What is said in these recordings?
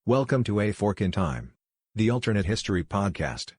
Welcome to A Fork in Time, the alternate history podcast.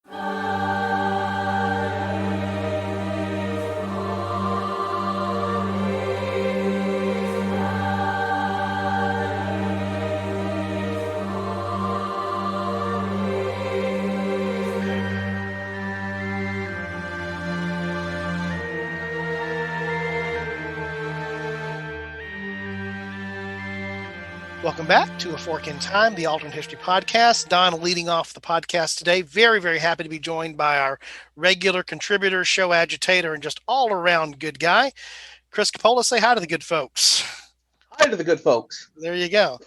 Welcome back to A Fork in Time, the alternate history podcast. Don leading off the podcast today. Very, very happy to be joined by our regular contributor, show agitator, and just all-around good guy, Chris Coppola. Say hi to the good folks. Hi to the good folks. There you go.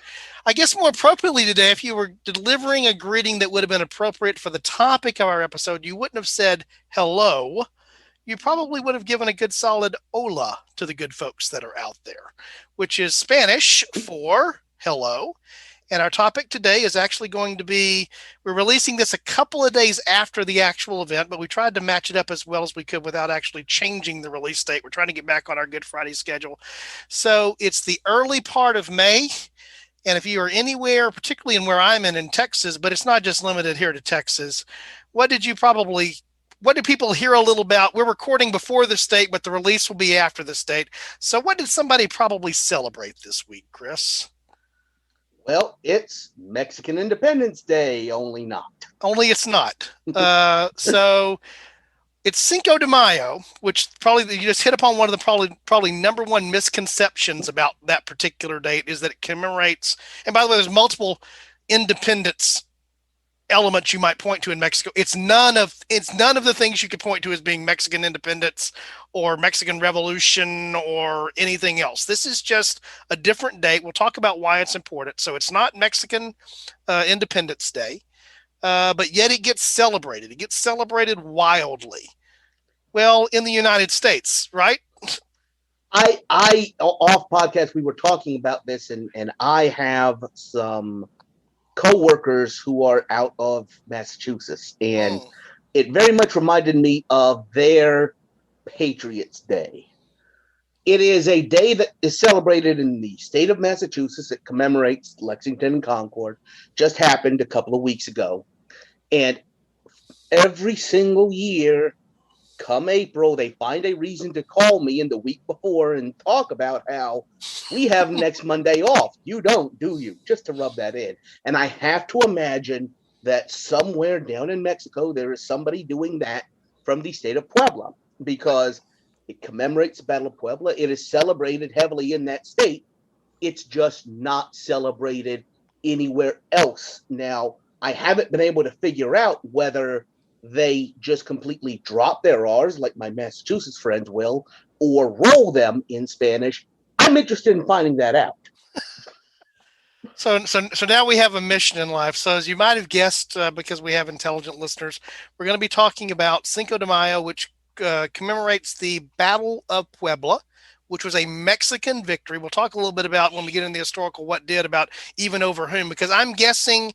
I guess more appropriately today, if you were delivering a greeting that would have been appropriate for the topic of our episode, you wouldn't have said hello. You probably would have given a good solid hola to the good folks that are out there, which is Spanish for hello. And our topic today is actually going to be, we're releasing this a couple of days after the actual event, but we tried to match it up as well as we could without actually changing the release date. We're trying to get back on our Good Friday schedule. So it's the early part of May. And if you are anywhere, particularly in where I'm in Texas, but it's not just limited here to Texas, what did people hear a little about? We're recording before the state, but the release will be after the state. So what did somebody probably celebrate this week, Chris? Well, it's Mexican Independence Day, only not. Only it's not. So it's Cinco de Mayo, which probably you just hit upon one of the probably number one misconceptions about that particular date is that it commemorates. And by the way, there's multiple independence elements you might point to in Mexico. It's none of the things you could point to as being Mexican independence or Mexican Revolution or anything else. This is just a different date. We'll talk about why it's important. So it's not Mexican Independence Day, but yet it gets celebrated. It gets celebrated wildly. Well, in the United States, right? I off podcast we were talking about this, and I have some co-workers who are out of Massachusetts, and it very much reminded me of their Patriots Day. It is a day that is celebrated in the state of Massachusetts. It commemorates Lexington and Concord. Just happened a couple of weeks ago. And every single year, come April, they find a reason to call me in the week before and talk about how we have next Monday off. You don't, do you? Just to rub that in. And I have to imagine that somewhere down in Mexico, there is somebody doing that from the state of Puebla, because it commemorates the Battle of Puebla. It is celebrated heavily in that state. It's just not celebrated anywhere else. Now, I haven't been able to figure out whether they just completely drop their R's like my Massachusetts friends will, or roll them in Spanish. I'm interested in finding that out. So now we have a mission in life. So as you might have guessed, because we have intelligent listeners, we're going to be talking about Cinco de Mayo, which commemorates the Battle of Puebla, which was a Mexican victory. We'll talk a little bit about when we get into the historical what did about even over whom, because I'm guessing,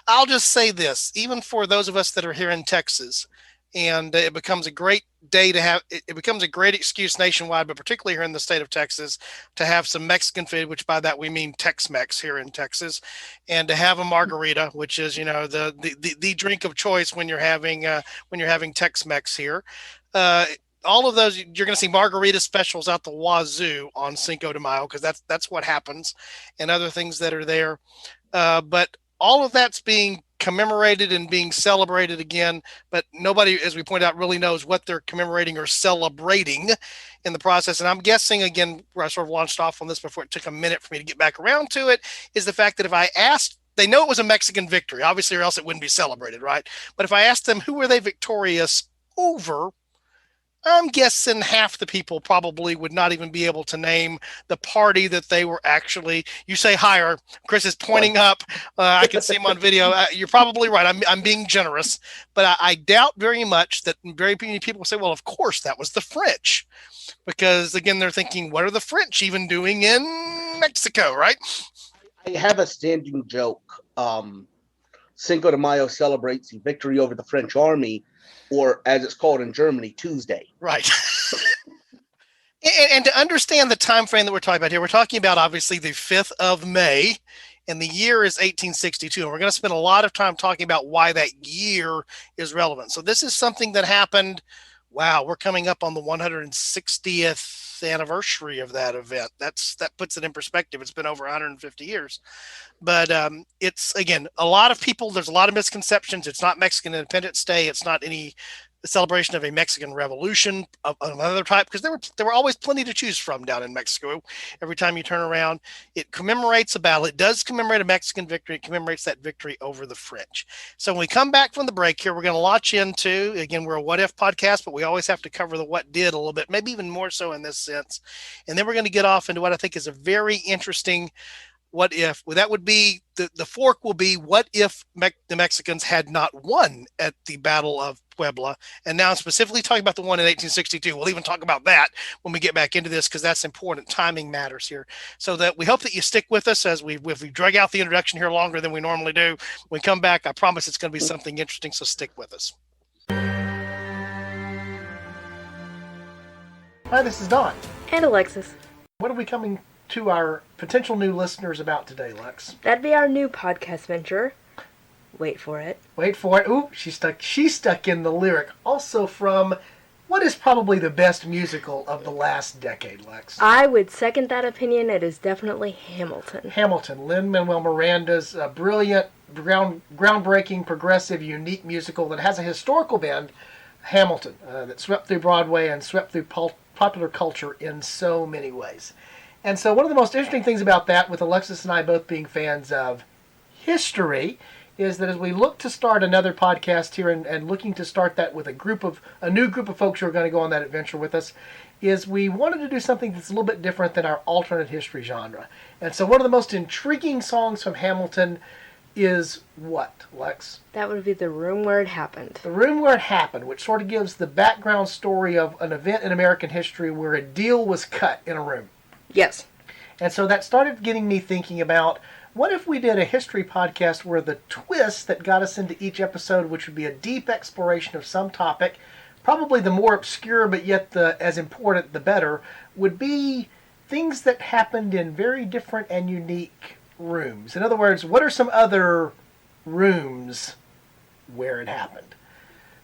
I'll just say this, even for those of us that are here in Texas, and it becomes a great day to have, it becomes a great excuse nationwide, but particularly here in the state of Texas, to have some Mexican food, which by that we mean Tex-Mex here in Texas, and to have a margarita, which is, the drink of choice when you're having Tex-Mex here. All of those, you're going to see margarita specials out the wazoo on Cinco de Mayo, because that's what happens, and other things that are there. But all of that's being commemorated and being celebrated again, but nobody, as we point out, really knows what they're commemorating or celebrating in the process. And I'm guessing, again, where I sort of launched off on this before it took a minute for me to get back around to it, is the fact that if I asked, they know it was a Mexican victory, obviously, or else it wouldn't be celebrated, right? But if I asked them, who were they victorious over, I'm guessing half the people probably would not even be able to name the party that they were actually. You say higher. Chris is pointing up. I can see him on video. You're probably right. I'm being generous, but I doubt very much that very many people will say, well, of course, that was the French. Because, again, they're thinking, what are the French even doing in Mexico, right? I have a standing joke. Cinco de Mayo celebrates the victory over the French army, or as it's called in Germany, Tuesday. Right. And to understand the time frame that we're talking about here, we're talking about obviously the 5th of May and the year is 1862. And we're going to spend a lot of time talking about why that year is relevant. So this is something that happened. Wow, we're coming up on the 160th anniversary of that event. That puts it in perspective. It's been over 150 years. But it's, again, a lot of people, there's a lot of misconceptions. It's not Mexican Independence Day. It's not any celebration of a Mexican Revolution of another type, because there were always plenty to choose from down in Mexico. Every time you turn around, it commemorates a battle. It does commemorate a Mexican victory. It commemorates that victory over the French. So when we come back from the break here, we're going to launch into, again, we're a what if podcast, but we always have to cover the what did a little bit, maybe even more so in this sense. And then we're going to get off into what I think is a very interesting what if. Well, that would be the fork will be what if the Mexicans had not won at the Battle of Puebla. And now I'm specifically talking about the one in 1862. We'll even talk about that when we get back into this, because that's important. Timing matters here. So that we hope that you stick with us as we drag out the introduction here longer than we normally do. When we come back, I promise it's going to be something interesting. So stick with us. Hi, this is Don. And Alexis. What are we coming to our potential new listeners about today, Lex? That'd be our new podcast venture. Wait for it. Wait for it. Ooh, she stuck in the lyric. Also from what is probably the best musical of the last decade, Lex. I would second that opinion. It is definitely Hamilton. Hamilton, Lin-Manuel Miranda's brilliant, groundbreaking, progressive, unique musical that has a historical bend, Hamilton, that swept through Broadway and swept through popular culture in so many ways. And so one of the most interesting things about that, with Alexis and I both being fans of history, is that as we look to start another podcast here and looking to start that with a new group of folks who are going to go on that adventure with us, is we wanted to do something that's a little bit different than our alternate history genre. And so one of the most intriguing songs from Hamilton is what, Lex? That would be The Room Where It Happened. The Room Where It Happened, which sort of gives the background story of an event in American history where a deal was cut in a room. Yes. And so that started getting me thinking about, what if we did a history podcast where the twist that got us into each episode, which would be a deep exploration of some topic, probably the more obscure but yet as important the better, would be things that happened in very different and unique rooms. In other words, what are some other rooms where it happened?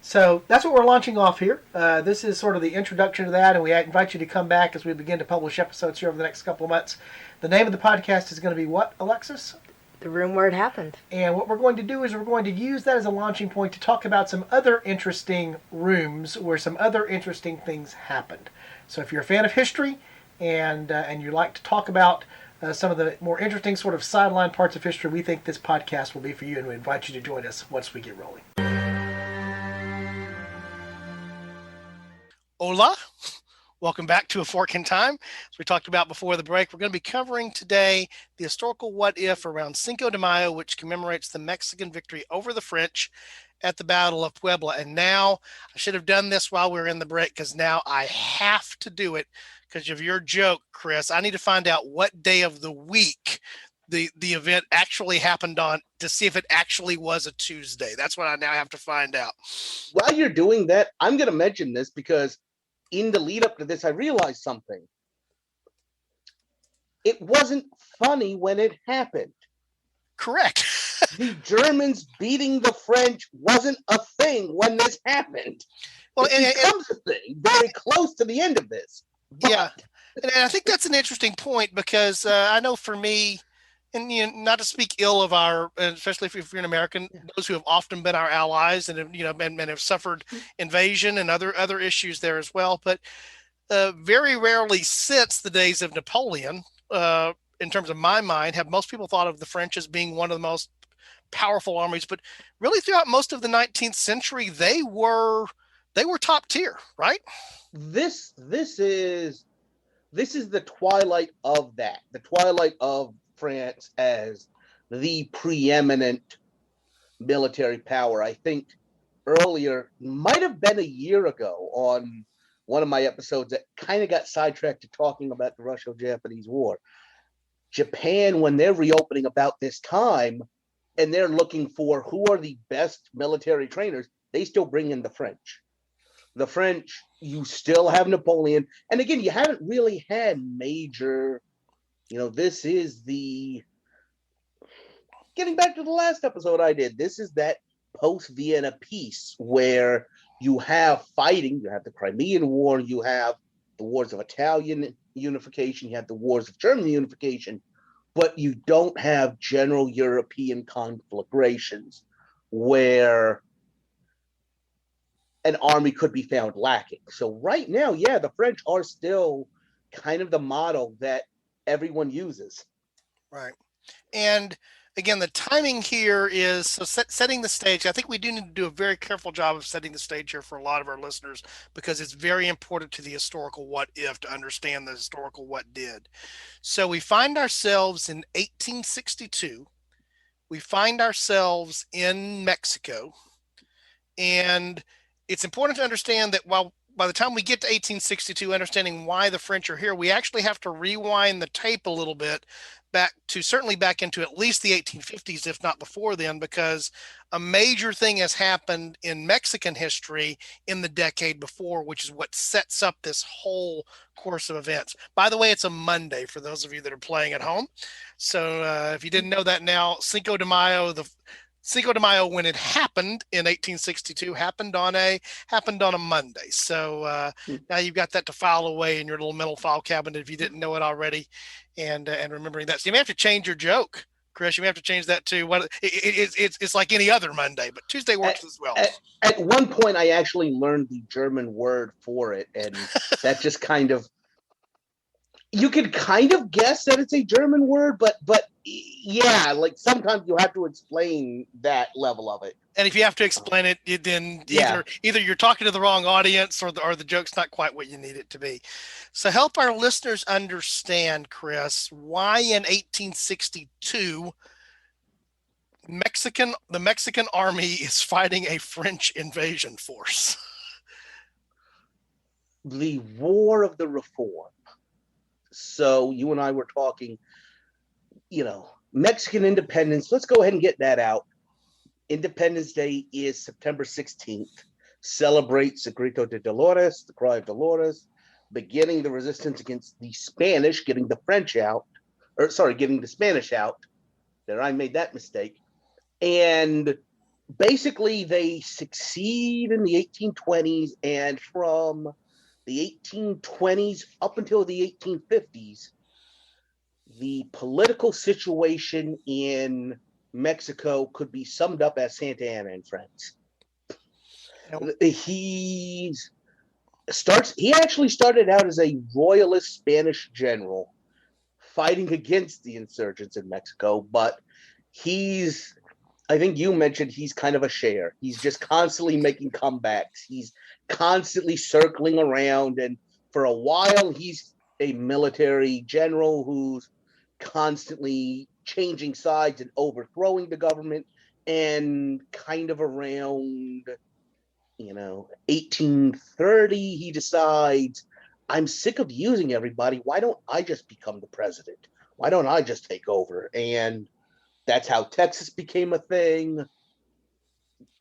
So that's what we're launching off here. This is sort of the introduction to that, and we invite you to come back as we begin to publish episodes here over the next couple of months. The name of the podcast is going to be what, Alexis? The Room Where It Happened. And what we're going to do is we're going to use that as a launching point to talk about some other interesting rooms where some other interesting things happened. So if you're a fan of history and you like to talk about some of the more interesting sort of sideline parts of history, we think this podcast will be for you, and we invite you to join us once we get rolling. Hola. Welcome back to A Fork in Time. As we talked about before the break, we're going to be covering today the historical what if around Cinco de Mayo, which commemorates the Mexican victory over the French at the Battle of Puebla. And now, I should have done this while we were in the break, because now I have to do it because of your joke, Chris. I need to find out what day of the week the event actually happened on, to see if it actually was a Tuesday. That's what I now have to find out. While you're doing that, I'm going to mention this because in the lead up to this, I realized something. It wasn't funny when it happened. Correct. The Germans beating the French wasn't a thing when this happened. Well, it becomes a thing very close to the end of this. But... yeah, and I think that's an interesting point, because I know for me, and not to speak ill of our, especially if you're an American, those who have often been our allies and have suffered invasion and other issues there as well, but very rarely since the days of Napoleon, in terms of my mind, have most people thought of the French as being one of the most powerful armies. But really, throughout most of the 19th century, they were top tier, right? This is the twilight of that. The twilight of France as the preeminent military power. I think earlier, might have been a year ago, on one of my episodes that kind of got sidetracked to talking about the Russo-Japanese War. Japan, when they're reopening about this time and they're looking for who are the best military trainers, they still bring in the French. The French, you still have Napoleon. And again, you haven't really had major, this is the getting back to the last episode I did, this is that post-Vienna peace where you have fighting. You have the Crimean War. You have the wars of Italian unification. You have the wars of German unification. But you don't have general European conflagrations where an army could be found lacking. So right now, yeah, the French are still kind of the model that everyone uses. Right. And again, the timing here is so setting the stage. I think we do need to do a very careful job of setting the stage here for a lot of our listeners, because it's very important to the historical what if to understand the historical what did. So we find ourselves in 1862. We find ourselves in Mexico. And it's important to understand that while by the time we get to 1862, understanding why the French are here, we actually have to rewind the tape a little bit certainly back into at least the 1850s, if not before then, because a major thing has happened in Mexican history in the decade before, which is what sets up this whole course of events. By the way, it's a Monday for those of you that are playing at home. So if you didn't know that now, Cinco de Mayo, when it happened in 1862, happened on a Monday. So now you've got that to file away in your little mental file cabinet if you didn't know it already, and remembering that. So you may have to change your joke, Chris. You may have to change that to what it's like any other Monday, but Tuesday works as well. At one point, I actually learned the German word for it, and that just kind of, you could kind of guess that it's a German word, but yeah, like sometimes you have to explain that level of it. And if you have to explain it, then either you're talking to the wrong audience, or the joke's not quite what you need it to be. So help our listeners understand, Chris, why in 1862 the Mexican army is fighting a French invasion force. The War of the Reform. So you and I were talking, Mexican independence. Let's go ahead and get that out. Independence Day is September 16th. Celebrates the Grito de Dolores, the Cry of Dolores, beginning the resistance against the Spanish, getting the Spanish out. There, I made that mistake. And basically they succeed in the 1820s, and from the 1820s up until the 1850s, the political situation in Mexico could be summed up as Santa Anna and Friends. He actually started out as a royalist Spanish general fighting against the insurgents in Mexico, but I think you mentioned he's kind of a share. He's just constantly making comebacks. He's constantly circling around, and for a while he's a military general who's constantly changing sides and overthrowing the government. And kind of around 1830, he decides, I'm sick of using everybody. Why don't I just become the president? Why don't I just take over? And that's how Texas became a thing.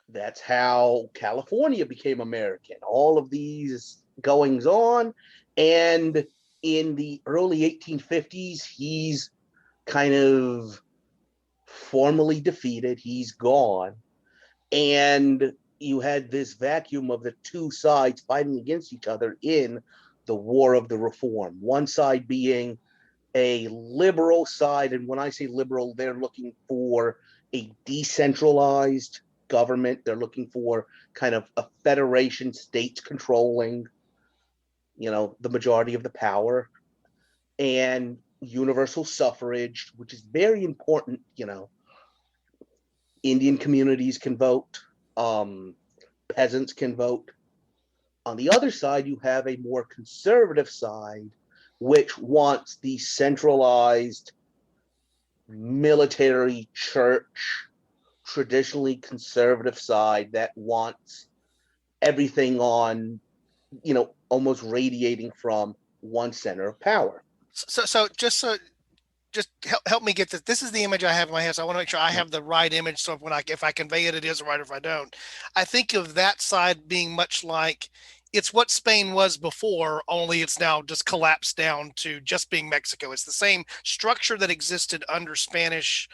That's how California became American. All of these goings on. And in the early 1850s, he's kind of formally defeated. He's gone. And you had this vacuum of the two sides fighting against each other in the War of the Reform. One side being a liberal side, and when I say liberal, they're looking for a decentralized government. They're looking for kind of a federation, states controlling, the majority of the power, and universal suffrage, which is very important. Indian communities can vote, peasants can vote. On the other side, you have a more conservative side, which wants the centralized military church, traditionally conservative side that wants everything on, almost radiating from one center of power. So just help me get this. This is the image I have in my head. So I want to make sure I have the right image. So if I convey it, it is right. If I don't, I think of that side being much like it's what Spain was before, only it's now just collapsed down to just being Mexico. It's the same structure that existed under Spanish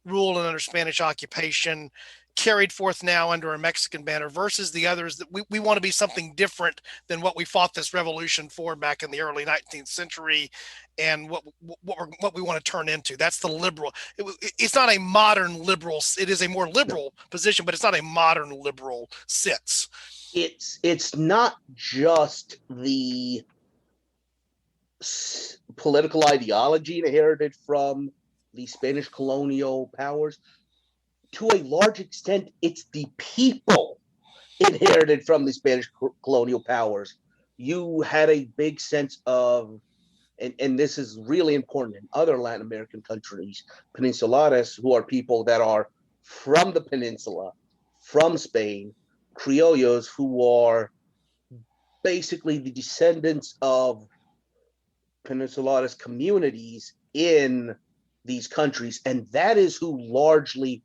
rule and under Spanish occupation, carried forth now under a Mexican banner, versus the others that we want to be something different than what we fought this revolution for back in the early 19th century, and what we want to turn into. That's the liberal. It's not a modern liberal. It is a more liberal position, but it's not a modern liberal sense. It's not just the political ideology inherited from the Spanish colonial powers. To a large extent, it's the people inherited from the Spanish colonial powers. You had a big sense of, and this is really important in other Latin American countries, peninsulares, who are people that are from the peninsula, from Spain, criollos, who are basically the descendants of peninsulares communities in these countries, and that is who largely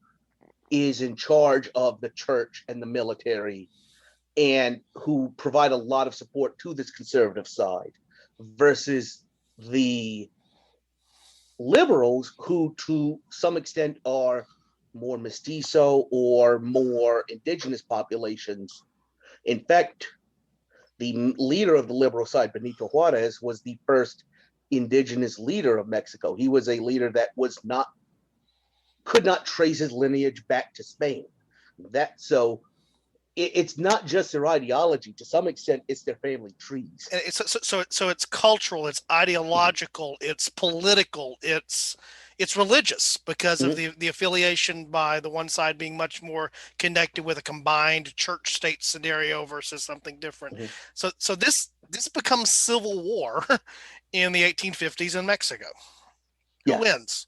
is in charge of the church and the military, and who provide a lot of support to this conservative side, versus the liberals, who to some extent are more mestizo or more indigenous populations. In fact, the leader of the liberal side, Benito Juarez, was the first indigenous leader of Mexico. He was a leader that could not trace his lineage back to Spain. It's not just their ideology. To some extent, it's their family trees. And so it's cultural, it's ideological, it's political, it's religious, because of the affiliation by the one side being much more connected with a combined church state scenario versus something different. So this becomes civil war in the 1850s in Mexico. Who wins?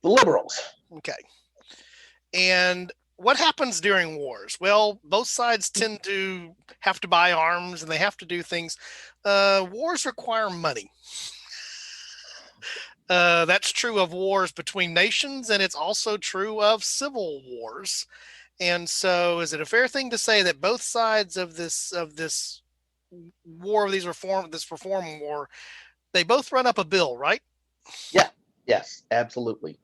The liberals. Okay. And what happens during wars? Well, both sides tend to have to buy arms, and they have to do things. Wars require money. That's true of wars between nations, and it's also true of civil wars. And so, is it a fair thing to say that both sides of this war, this reform war, they both run up a bill, right? Yeah. Yes, absolutely.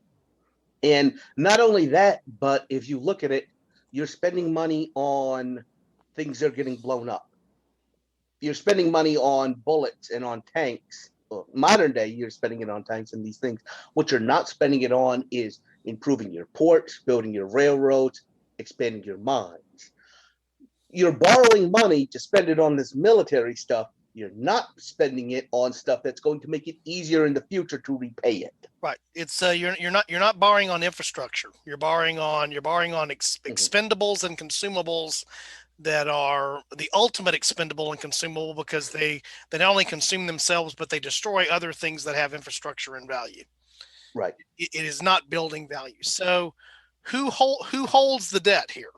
And not only that, but if you look at it, you're spending money on things that are getting blown up. You're spending money on bullets and on tanks. Well, modern day, you're spending it on tanks and these things. What you're not spending it on is improving your ports, building your railroads, expanding your mines. You're borrowing money to spend it on this military stuff. You're not spending it on stuff that's going to make it easier in the future to repay it. Right. It's you're not borrowing on infrastructure. You're borrowing on expendables and consumables that are the ultimate expendable and consumable, because they not only consume themselves, but they destroy other things that have infrastructure and value. Right. It is not building value. So who holds the debt here?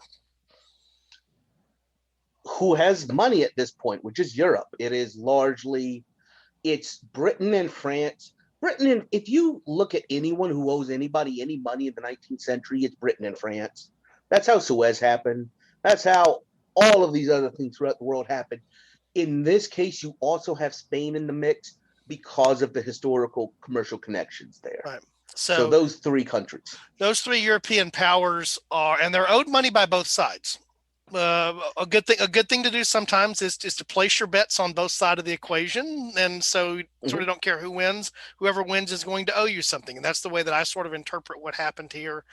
Who has money at this point, which is Europe. It is largely, it's Britain and France. If you look at anyone who owes anybody any money in the 19th century, it's Britain and France. That's how Suez happened. That's how all of these other things throughout the world happened. In this case, you also have Spain in the mix because of the historical commercial connections there. Right. So those three countries. Those three European powers are, and they're owed money by both sides. A good thing to do sometimes is to place your bets on both sides of the equation, and so you sort of don't care who wins. Whoever wins is going to owe you something, and that's the way that I sort of interpret what happened here.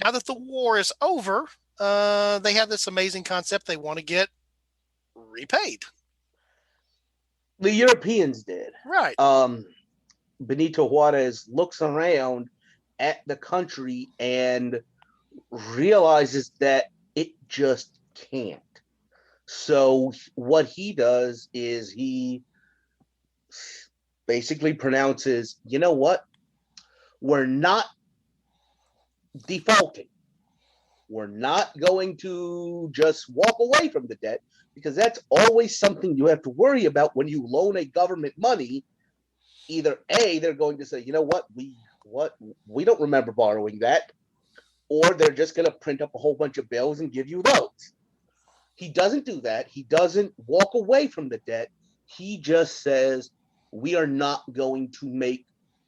Now that the war is over, they have this amazing concept: they want to get repaid. The Europeans did, right? Benito Juarez looks around at the country and realizes that it just can't. So what he does is he basically pronounces, you know what? We're not defaulting. We're not going to just walk away from the debt, because that's always something you have to worry about when you loan a government money. Either A, they're going to say, you know what, we don't remember borrowing that, or they're just going to print up a whole bunch of bills and give you those. He doesn't do that. He doesn't walk away from the debt. He just says, we are not going to make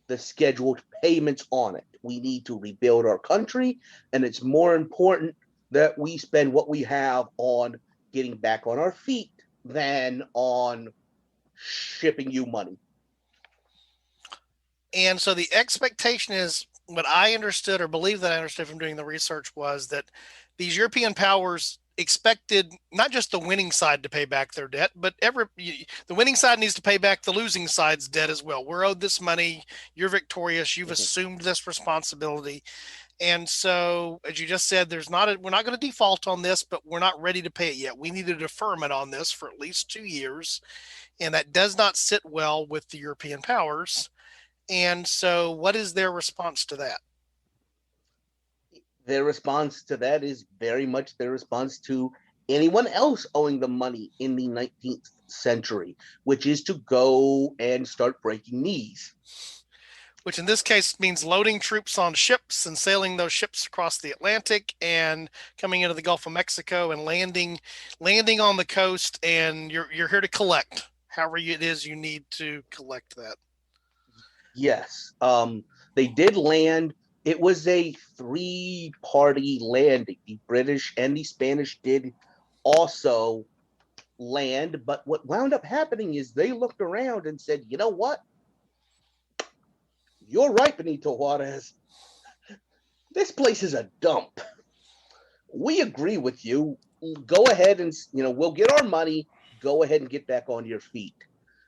the scheduled payments on it. we need to rebuild our country, and it's more important that we spend what we have on getting back on our feet than on shipping you money. And so the expectation is, what I understood or believe that I understood from doing the research, was that these European powers expected not just the winning side to pay back their debt, but the winning side needs to pay back the losing side's debt as well. We're owed this money. You're victorious. You've assumed this responsibility. And so, as you just said, we're not going to default on this, but we're not ready to pay it yet. We need a deferment on this for at least 2 years. And that does not sit well with the European powers. And so what is their response to that? Their response to that is very much their response to anyone else owing them money in the 19th century, which is to go and start breaking knees. Which in this case means loading troops on ships and sailing those ships across the Atlantic and coming into the Gulf of Mexico and landing on the coast, and you're here to collect however it is you need to collect that. Yes. They did land. It was a 3-party landing. The British and the Spanish did also land, but what wound up happening is they looked around and said, you know what? You're right, Benito Juarez. This place is a dump. We agree with you. Go ahead and, we'll get our money. Go ahead and get back on your feet.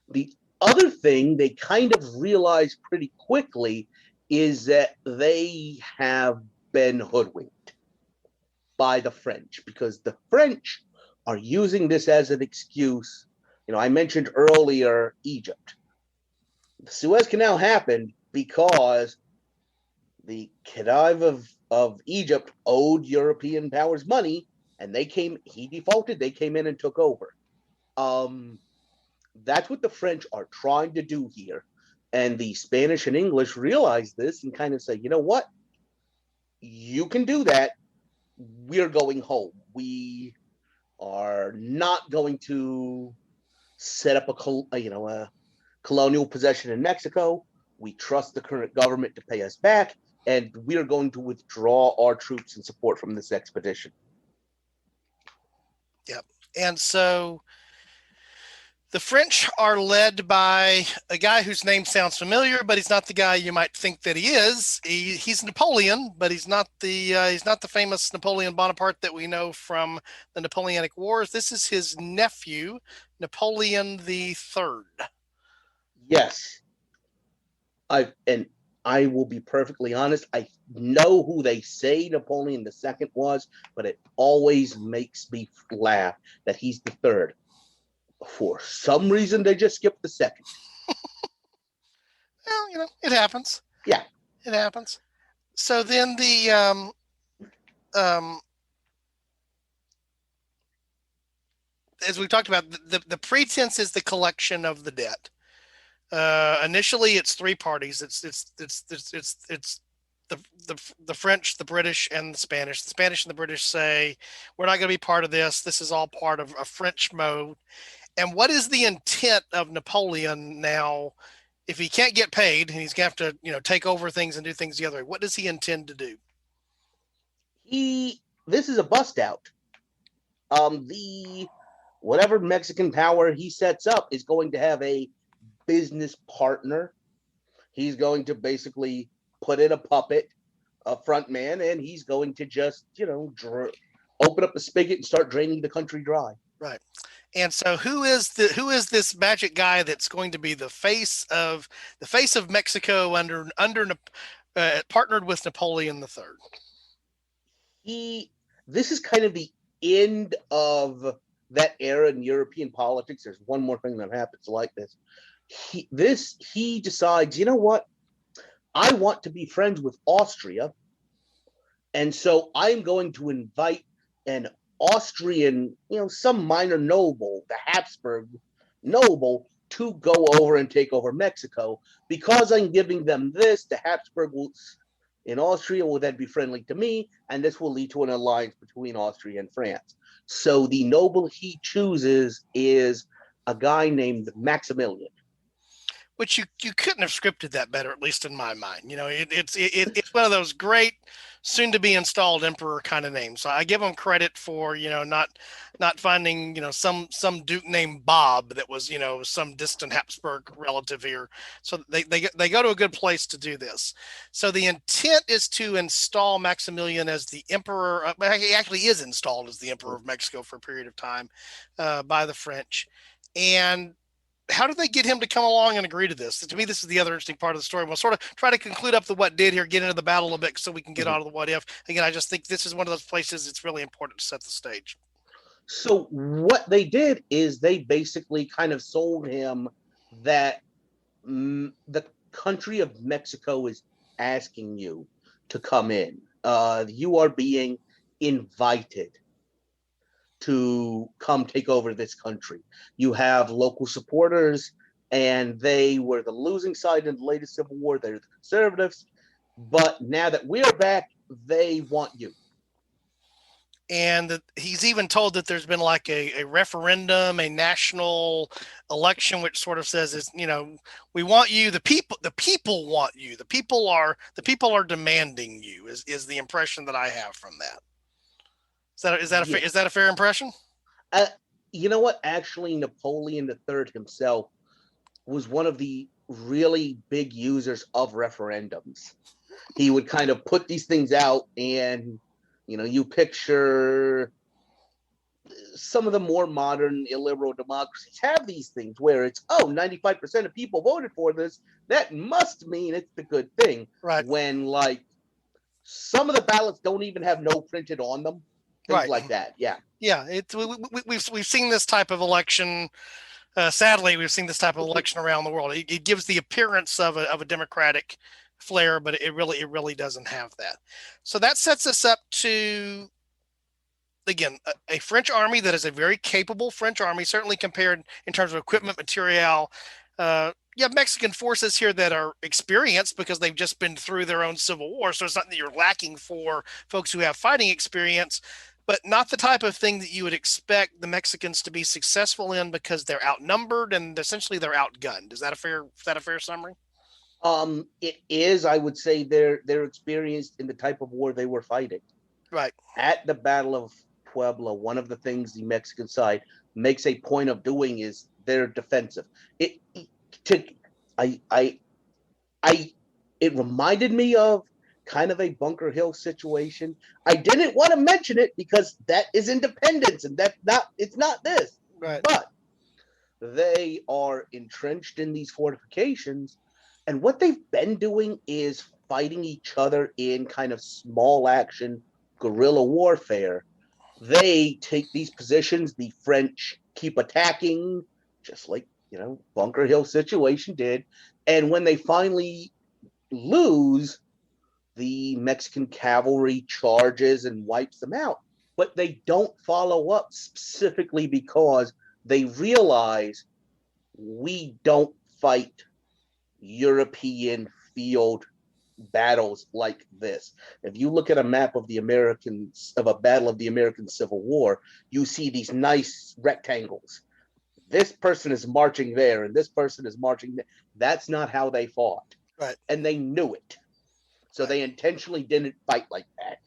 The other thing they kind of realized pretty quickly is that they have been hoodwinked by the French, because the French are using this as an excuse. I mentioned earlier Egypt. The Suez Canal happened because the Khedive of Egypt owed European powers money, and he defaulted, they came in and took over. That's what the French are trying to do here. And the Spanish and English realize this and kind of say, you know what? You can do that. We're going home. We are not going to set up a colonial possession in Mexico. We trust the current government to pay us back, and we are going to withdraw our troops and support from this expedition. Yep. And so the French are led by a guy whose name sounds familiar, but he's not the guy you might think that he is. He's Napoleon, but he's not the famous Napoleon Bonaparte that we know from the Napoleonic Wars. This is his nephew, Napoleon III. Yes. I will be perfectly honest. I know who they say Napoleon II was, but it always makes me laugh that he's the third. For some reason, they just skipped the second. Well, it happens. Yeah, it happens. So then as we talked about, the pretense is the collection of the debt. Initially, it's 3 parties. It's the French, the British, and the Spanish. The Spanish and the British say, we're not going to be part of this. This is all part of a French mode. And what is the intent of Napoleon now? If he can't get paid and he's going to have to, take over things and do things the other way, what does he intend to do? This is a bust out. The whatever Mexican power he sets up is going to have a business partner. He's going to basically put in a puppet, a front man, and he's going to just, open up the spigot and start draining the country dry. Right. And so who is this magic guy that's going to be the face of Mexico under partnered with Napoleon III? This is kind of the end of that era in European politics. There's one more thing that happens like this. He decides, you know what? I want to be friends with Austria. And so I'm going to invite an Austrian, some minor noble, the Habsburg noble, to go over and take over Mexico. Because I'm giving them this, the Habsburg in Austria will then be friendly to me, and this will lead to an alliance between Austria and France. So the noble he chooses is a guy named Maximilian. which you couldn't have scripted that better, at least in my mind. It's one of those great soon to be installed emperor kind of names. So I give them credit for, not finding, some duke named Bob that was, some distant Habsburg relative here. So they go to a good place to do this. So the intent is to install Maximilian as the emperor. He actually is installed as the emperor of Mexico for a period of time by the French. And how did they get him to come along and agree to this? To me, this is the other interesting part of the story. We'll sort of try to conclude up the what did here, get into the battle a little bit so we can get out of the what if. Again, I just think this is one of those places it's really important to set the stage. So what they did is they basically kind of sold him that the country of Mexico is asking you to come in. You are being invited to come take over this country. You have local supporters, and they were the losing side in the latest civil war. They're the conservatives. But now that we're back, they want you. And he's even told that there's been like a referendum, a national election, which sort of says is, we want you. The people want you. The people are demanding you. Is the impression that I have from that. Is that a fair impression? You know what? Actually, Napoleon III himself was one of the really big users of referendums. He would kind of put these things out, and you picture some of the more modern illiberal democracies have these things where it's 95% of people voted for this. That must mean it's the good thing. Right. When like some of the ballots don't even have no printed on them. Things like that. Yeah. Yeah. We've seen this type of election. Sadly, we've seen this type of election around the world. It gives the appearance of a democratic flair, but it really doesn't have that. So that sets us up to, again, a French army that is a very capable French army, certainly compared in terms of equipment, material. You have Mexican forces here that are experienced because they've just been through their own civil war. So it's not that you're lacking for folks who have fighting experience, but not the type of thing that you would expect the Mexicans to be successful in because they're outnumbered and essentially they're outgunned. Is that a fair summary? It is. I would say they're experienced in the type of war they were fighting. Right. At the Battle of Puebla, one of the things the Mexican side makes a point of doing is they're defensive. It reminded me of kind of a Bunker Hill situation. I didn't want to mention it because that is independence, and it's not this. Right. But they are entrenched in these fortifications, and what they've been doing is fighting each other in kind of small action guerrilla warfare. They take these positions, the French keep attacking, just like Bunker Hill situation did, and when they finally lose, the Mexican cavalry charges and wipes them out. But they don't follow up specifically because they realize we don't fight European field battles like this. If you look at a map of a battle of the American Civil War, you see these nice rectangles. This person is marching there and this person is marching there. That's not how they fought. Right. And they knew it. So they intentionally didn't fight like that.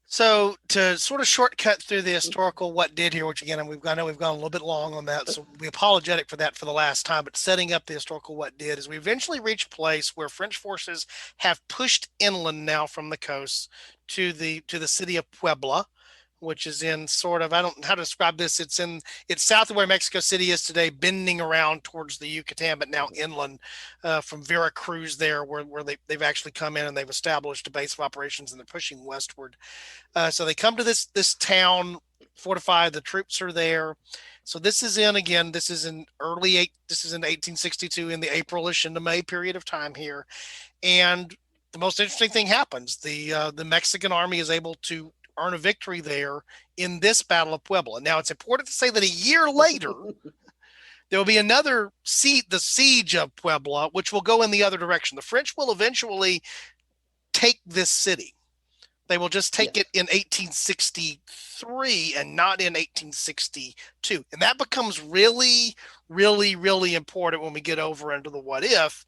So to sort of shortcut through the historical what did here, which again, I know we've gone a little bit long on that, so we're apologetic for that for the last time, but setting up the historical what did is we eventually reach a place where French forces have pushed inland now from the coast to the city of Puebla, which is in sort of, I don't know how to describe this. It's south of where Mexico City is today, bending around towards the Yucatan, but now inland from Veracruz there, where they've actually come in and they've established a base of operations and they're pushing westward. So they come to this town fortified. The troops are there. So this is in 1862 in the Aprilish into May period of time here. And the most interesting thing happens. The Mexican army is able to earn a victory there in this Battle of Puebla. Now, it's important to say that a year later, there will be another the siege of Puebla, which will go in the other direction. The French will eventually take this city, They will just take Yes. it in 1863 and not in 1862. And that becomes really, really, really important when we get over into the what if,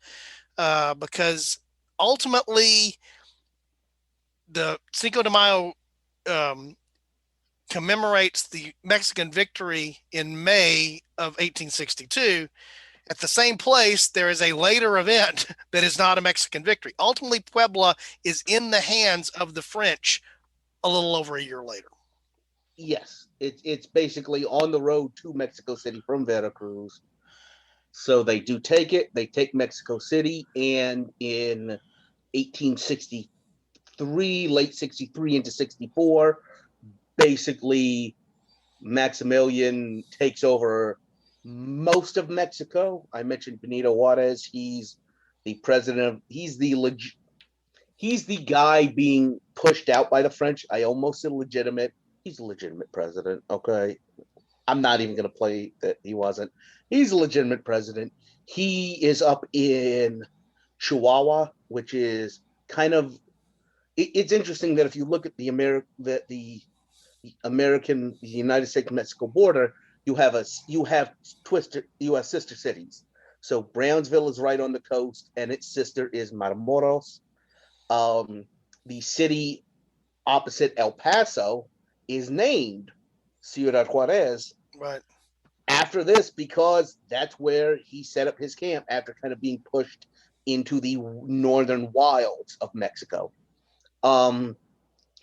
because ultimately the Cinco de Mayo um, commemorates the Mexican victory in May of 1862. At the same place, there is a later event that is not a Mexican victory. Ultimately, Puebla is in the hands of the French a little over a year later. Yes, it's basically on the road to Mexico City from Veracruz. So they do take it. They take Mexico City, and in 1863, late 63 into 64, basically Maximilian takes over most of Mexico. I mentioned Benito Juarez. He's the president. He's the guy being pushed out by the French. I almost said legitimate. He's a legitimate president. Okay, I'm not even going to play that he wasn't. He's a legitimate president. He is up in Chihuahua, which is kind of. It's interesting that if you look at the United States Mexico border, you have sister cities. So Brownsville is right on the coast, and its sister is Matamoros. The city opposite El Paso is named Ciudad Juarez Right. after this because that's where he set up his camp after kind of being pushed into the northern wilds of Mexico.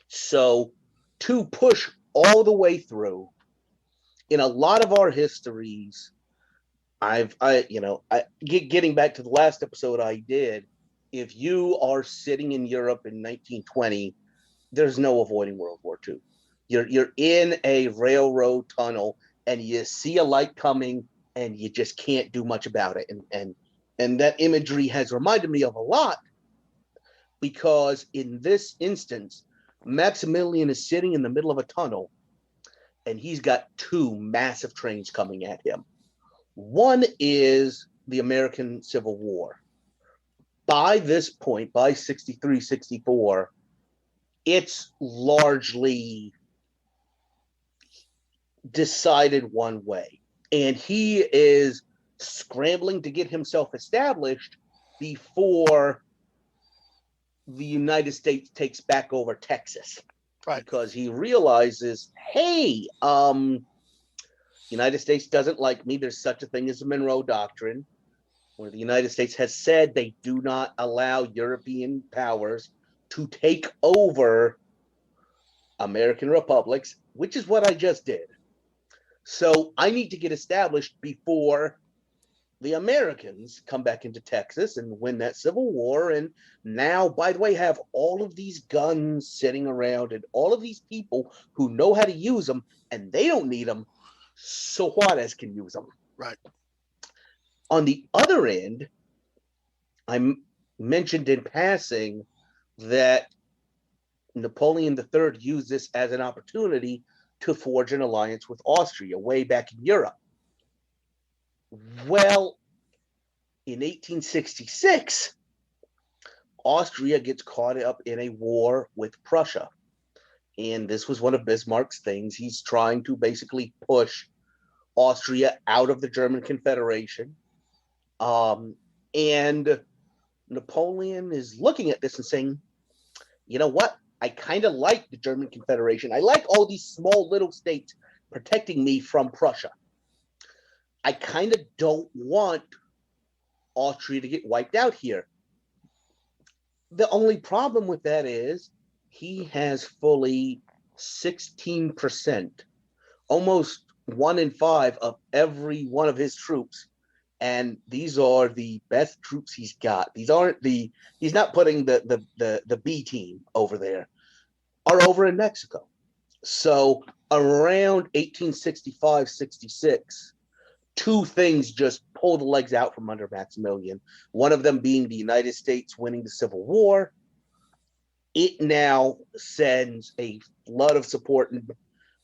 So to push all the way through, in a lot of our histories, getting back to the last episode I did, if you are sitting in Europe in 1920, there's no avoiding World War II. You're in a railroad tunnel and you see a light coming and you just can't do much about it. And that imagery has reminded me of a lot because in this instance, Maximilian is sitting in the middle of a tunnel and he's got two massive trains coming at him. One is the American Civil War. By this point, by 63, 64, it's largely decided one way. And he is scrambling to get himself established before the United States takes back over Texas. Right. Because he realizes, hey, United States doesn't like me. There's such a thing as the Monroe Doctrine, where the United States has said they do not allow European powers to take over American republics, which is what I just did. So I need to get established before the Americans come back into Texas and win that Civil War. And now, by the way, have all of these guns sitting around and all of these people who know how to use them, and they don't need them, so Juarez can use them. Right. On the other end, I mentioned in passing that Napoleon III used this as an opportunity to forge an alliance with Austria way back in Europe. Well, in 1866, Austria gets caught up in a war with Prussia. And this was one of Bismarck's things. He's trying to basically push Austria out of the German Confederation. And Napoleon is looking at this and saying, you know what? I kind of like the German Confederation. I like all these small little states protecting me from Prussia. I kind of don't want Austria to get wiped out here. The only problem with that is he has fully 16%, almost 1 in 5 of every one of his troops. And these are the best troops he's got. He's not putting the B team over there, are over in Mexico. So around 1865, 66, two things just pull the legs out from under Maximilian. One of them being the United States winning the Civil War. It now sends a flood of support and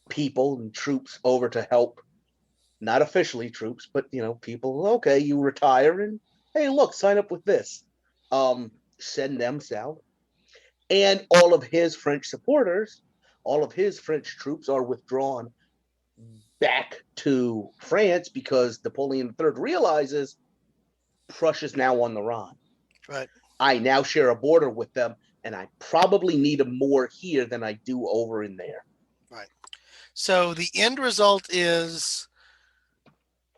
people and troops over to help. Not officially troops, but people. Okay, you retire and hey, look, sign up with this. Send them south, And all of his French supporters, all of his French troops are withdrawn back to France because Napoleon III realizes Prussia's now on the run. Right. I now share a border with them, and I probably need them more here than I do over in there. Right. So the end result is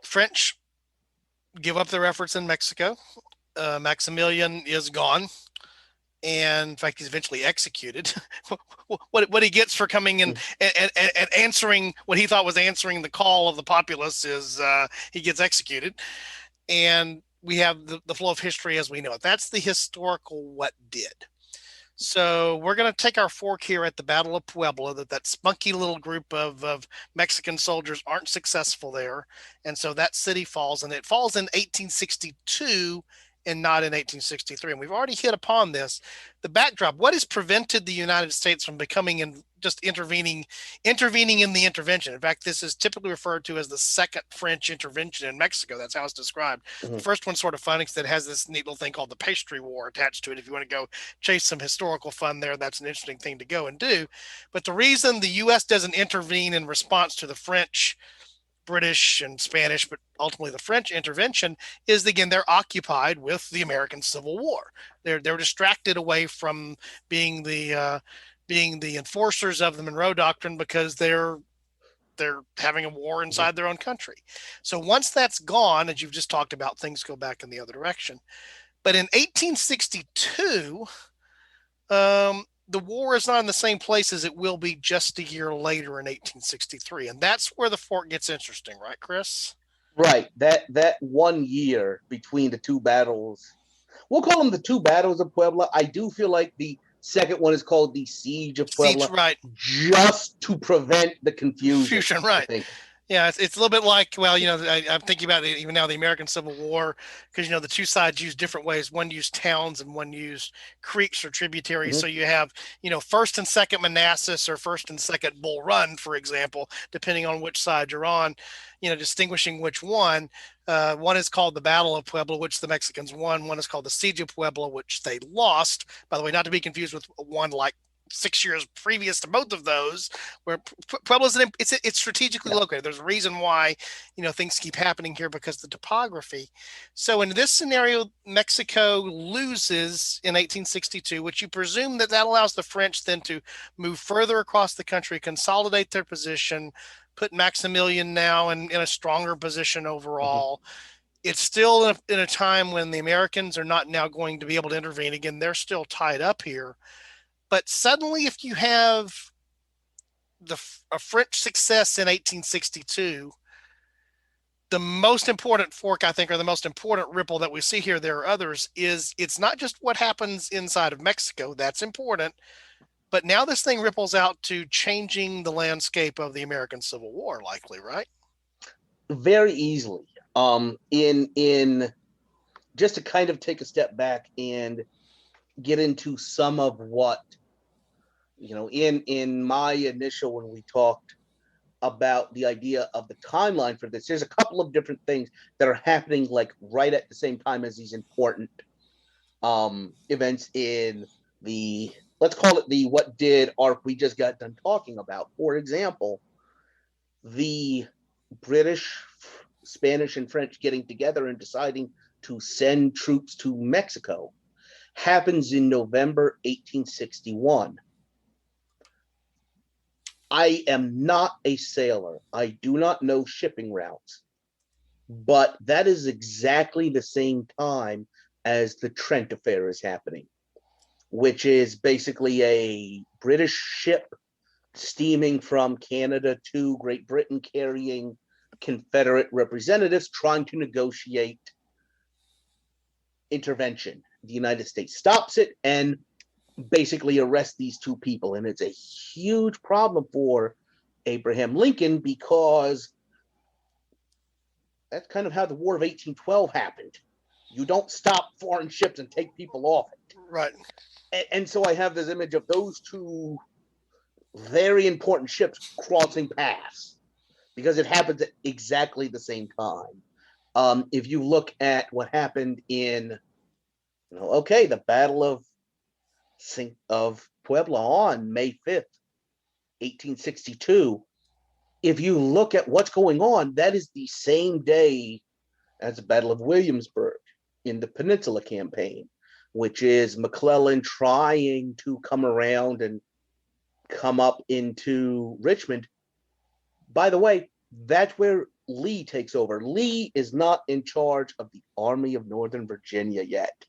French give up their efforts in Mexico. Maximilian is gone. And in fact, he's eventually executed. what he gets for coming in and answering what he thought was answering the call of the populace is he gets executed. And we have the flow of history as we know it. That's the historical what did. So we're going to take our fork here at the Battle of Puebla, that spunky little group of Mexican soldiers aren't successful there. And so that city falls, and it falls in 1862 and not in 1863. And we've already hit upon this. The backdrop, what has prevented the United States from becoming just intervening in the intervention? In fact, this is typically referred to as the second French intervention in Mexico. That's how it's described. Mm-hmm. The first one's sort of funny because it has this neat little thing called the Pastry War attached to it. If you want to go chase some historical fun there, that's an interesting thing to go and do. But the reason the U.S. doesn't intervene in response to the French, British, and Spanish, but ultimately the French intervention is, again, they're occupied with the American Civil War. They're distracted away from being the enforcers of the Monroe Doctrine because they're having a war inside their own country. So once that's gone, as you've just talked about, things go back in the other direction. But in 1862, the war is not in the same place as it will be just a year later in 1863. And that's where the fork gets interesting, right, Chris? Right. That 1 year between the two battles, we'll call them the two battles of Puebla. I do feel like the second one is called the Siege of Puebla, right? Just to prevent the confusion, right? I think. Yeah, it's a little bit like, well, I'm thinking about it even now, the American Civil War, because, the two sides use different ways. One used towns and one used creeks or tributaries. Mm-hmm. So you have, first and second Manassas or first and second Bull Run, for example, depending on which side you're on, distinguishing which one. One is called the Battle of Puebla, which the Mexicans won. One is called the Siege of Puebla, which they lost. By the way, not to be confused with one like 6 years previous to both of those, where Puebla's it's strategically located. There's a reason why things keep happening here, because of the topography. So in this scenario, Mexico loses in 1862, which you presume that allows the French then to move further across the country, consolidate their position, put Maximilian now in a stronger position overall. Mm-hmm. It's still in a time when the Americans are not now going to be able to intervene. Again, they're still tied up here. But suddenly, if you have a French success in 1862, the most important fork, I think, or the most important ripple that we see here, there are others, is it's not just what happens inside of Mexico. That's important. But now this thing ripples out to changing the landscape of the American Civil War, likely, right? Very easily. In just to kind of take a step back and get into some of what, in my initial, when we talked about the idea of the timeline for this, there's a couple of different things that are happening like right at the same time as these important events in the, let's call it the what did arc we just got done talking about. For example, the British, Spanish, and French getting together and deciding to send troops to Mexico happens in November 1861. I am not a sailor. I do not know shipping routes, but that is exactly the same time as the Trent affair is happening, which is basically a British ship steaming from Canada to Great Britain carrying Confederate representatives trying to negotiate intervention. The United States stops it and basically arrests these two people. And it's a huge problem for Abraham Lincoln, because that's kind of how the War of 1812 happened. You don't stop foreign ships and take people off it. Right. And so I have this image of those two very important ships crossing paths, because it happens at exactly the same time. If you look at what happened in, the Battle of of Puebla on May 5th, 1862. If you look at what's going on, that is the same day as the Battle of Williamsburg in the Peninsula Campaign, which is McClellan trying to come around and come up into Richmond. By the way, that's where Lee takes over. Lee is not in charge of the Army of Northern Virginia yet.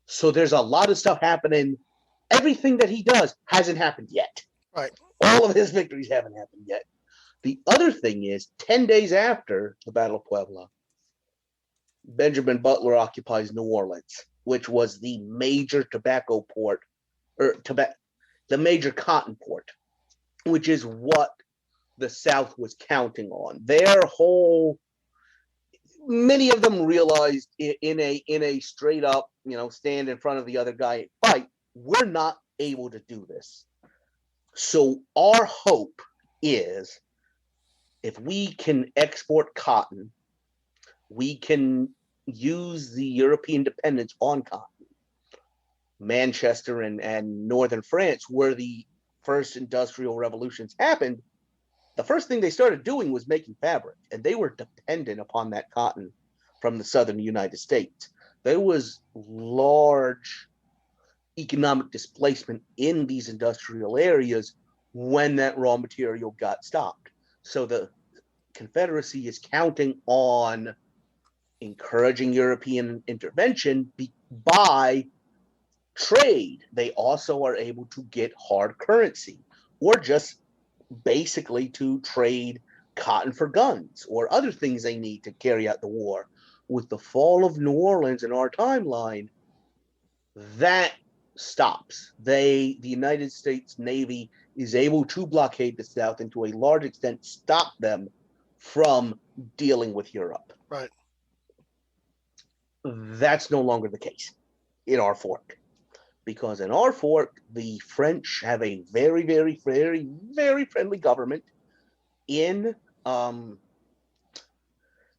So there's a lot of stuff happening. Everything that he does hasn't happened yet. Right. All of his victories haven't happened yet. The other thing is, 10 days after the Battle of Puebla, Benjamin Butler occupies New Orleans, which was the major tobacco port, or the major cotton port, which is what the South was counting on. Many of them realized in a straight up, stand in front of the other guy and fight, we're not able to do this. So our hope is, if we can export cotton, we can use the European dependence on cotton. Manchester and northern France, where the first industrial revolutions happened, the first thing they started doing was making fabric, and they were dependent upon that cotton from the southern United States. There was large economic displacement in these industrial areas when that raw material got stopped. So the Confederacy is counting on encouraging European intervention by trade. They also are able to get hard currency, or just basically to trade cotton for guns or other things they need to carry out the war. With the fall of New Orleans in our timeline, that stops. The United States Navy is able to blockade the South and to a large extent stop them from dealing with Europe. Right. That's no longer the case in our fork, because in our fork, the French have a very, very, very, very friendly government in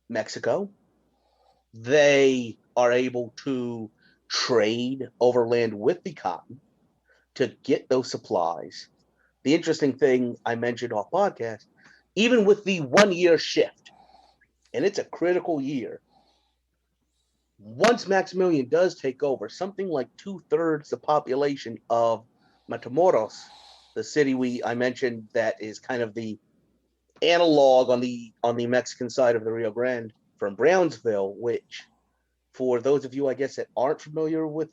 Mexico. They are able to trade overland with the cotton to get those supplies. The interesting thing I mentioned off podcast, even with the 1 year shift, and it's a critical year, once Maximilian does take over, something like 2/3 the population of Matamoros, the city I mentioned that is kind of the analog on the Mexican side of the Rio Grande from Brownsville, which, for those of you, I guess, that aren't familiar with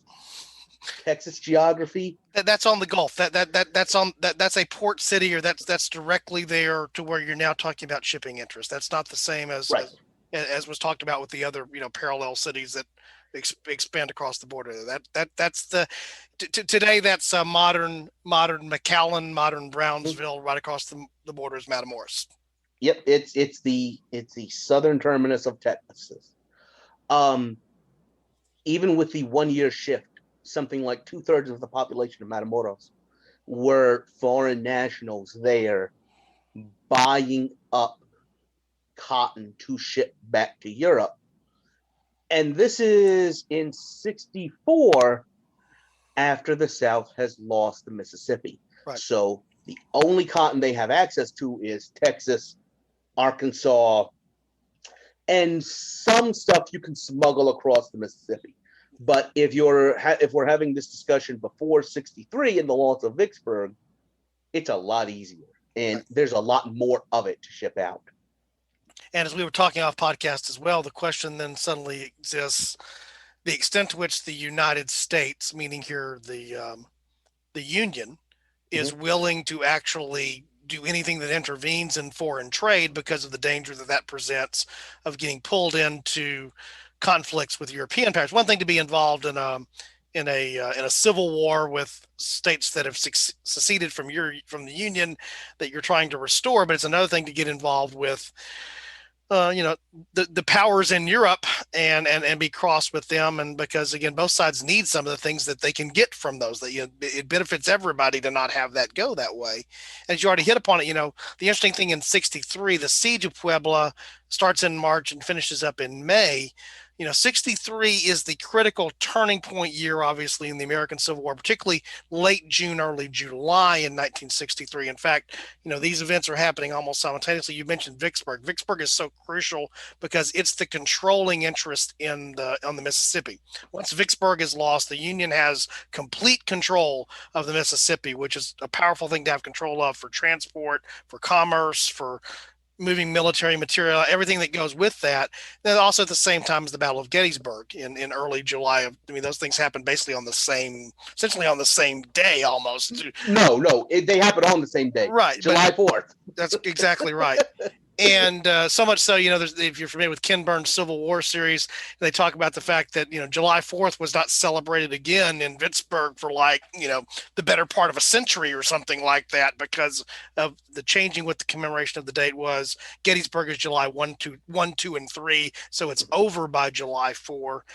Texas geography, that's on the Gulf. That's a port city, or that's directly there to where you're now talking about shipping interest. That's not the same as right? As was talked about with the other, parallel cities that expand across the border. That's today. That's modern McAllen, modern Brownsville, right across the border is Matamoros. Yep, it's the southern terminus of Texas. Even with the 1 year shift, something like 2/3 of the population of Matamoros were foreign nationals there buying up cotton to ship back to Europe. And this is in 64, after the South has lost the Mississippi. Right. So the only cotton they have access to is Texas, Arkansas, and some stuff you can smuggle across the Mississippi. But if we're having this discussion before 63 and the loss of Vicksburg, it's a lot easier, and there's a lot more of it to ship out. And as we were talking off podcast as well, the question then suddenly exists: the extent to which the United States, meaning here the Union, is willing to actually do anything that intervenes in foreign trade because of the danger that presents of getting pulled into conflicts with European powers. One thing to be involved in a civil war with states that have seceded from the Union that you're trying to restore, but it's another thing to get involved with the powers in Europe and be cross with them. And because, again, both sides need some of the things that they can get from those, that it benefits everybody to not have that go that way. As you already hit upon it, the interesting thing in 63, the siege of Puebla starts in March and finishes up in May. 63 is the critical turning point year, obviously, in the American Civil War, particularly late June, early July in 1963. In fact, these events are happening almost simultaneously. You mentioned Vicksburg. Vicksburg is so crucial because it's the controlling interest on the Mississippi. Once Vicksburg is lost, the Union has complete control of the Mississippi, which is a powerful thing to have control of for transport, for commerce, for moving military material, everything that goes with that. Then also at the same time as the Battle of Gettysburg in early July. Those things happen basically essentially on the same day almost. No, they happen on the same day. Right. July 4th. That's exactly right. And so much so, if you're familiar with Ken Burns' Civil War series, they talk about the fact that, July 4th was not celebrated again in Vicksburg for the better part of a century or something like that because of the changing what the commemoration of the date was. Gettysburg is July 1, 2, and 3. So it's over by July 4.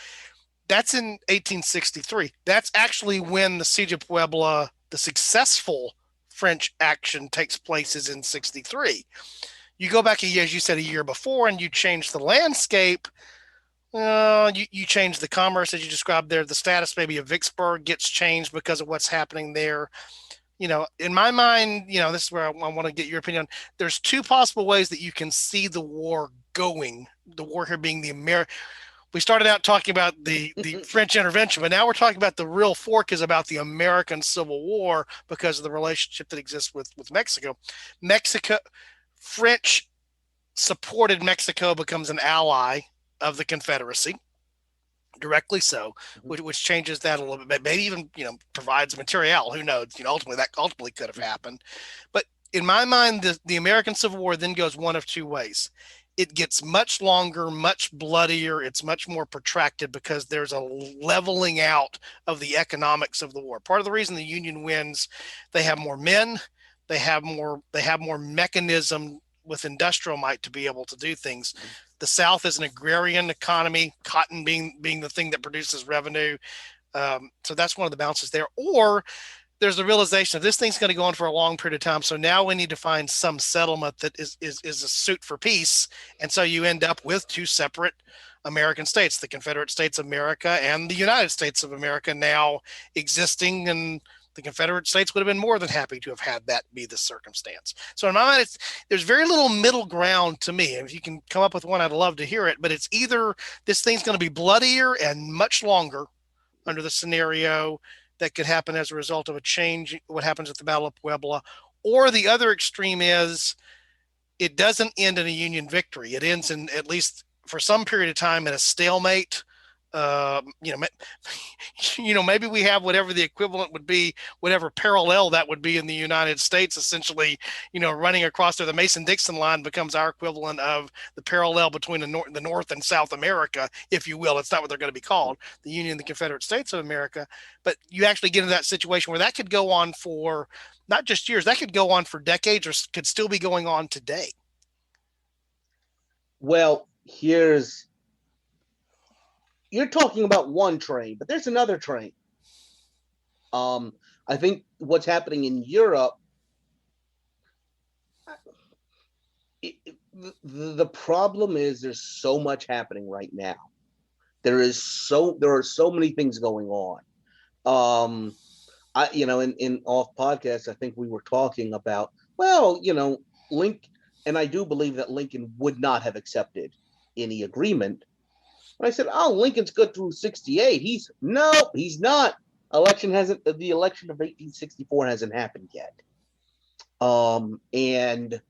That's in 1863. That's actually when the Siege of Puebla, the successful French action, takes place, is in 63. You go back as you said, a year before, and you change the landscape. You change the commerce, as you described there. The status maybe of Vicksburg gets changed because of what's happening there. In my mind, this is where I want to get your opinion. There's two possible ways that you can see the war going. The war here being we started out talking about the French intervention, but now we're talking about the real fork is about the American Civil War because of the relationship that exists with Mexico. French supported Mexico becomes an ally of the Confederacy, directly so, which changes that a little bit, maybe even, provides material. Who knows? Ultimately could have happened. But in my mind, the American Civil War then goes one of two ways. It gets much longer, much bloodier. It's much more protracted because there's a leveling out of the economics of the war. Part of the reason the Union wins, they have more men, they have more mechanism with industrial might to be able to do things. The South is an agrarian economy, cotton being the thing that produces revenue. So that's one of the balances there. Or there's the realization of this thing's going to go on for a long period of time. So now we need to find some settlement that is a suit for peace. And so you end up with two separate American states, the Confederate States of America and the United States of America now existing, and the Confederate States would have been more than happy to have had that be the circumstance. So in my mind, there's very little middle ground to me. If you can come up with one, I'd love to hear it. But it's either this thing's going to be bloodier and much longer under the scenario that could happen as a result of a change, what happens at the Battle of Puebla, or the other extreme is it doesn't end in a Union victory. It ends in, at least for some period of time, in a stalemate. Maybe we have whatever the equivalent would be, whatever parallel that would be in the United States, essentially, running across there. The Mason-Dixon line becomes our equivalent of the parallel between the North and South America, if you will. It's not what they're going to be called, the Union and the Confederate States of America. But you actually get into that situation where that could go on for not just years, that could go on for decades or could still be going on today. Well, you're talking about one train, but there's another train. I think what's happening in Europe, the problem is there's so much happening right now. There are so many things going on. In off podcast, I think we were talking about, Lincoln, and I do believe that Lincoln would not have accepted any agreement. I said, Lincoln's good through 68. He's not. The election of 1864 hasn't happened yet. And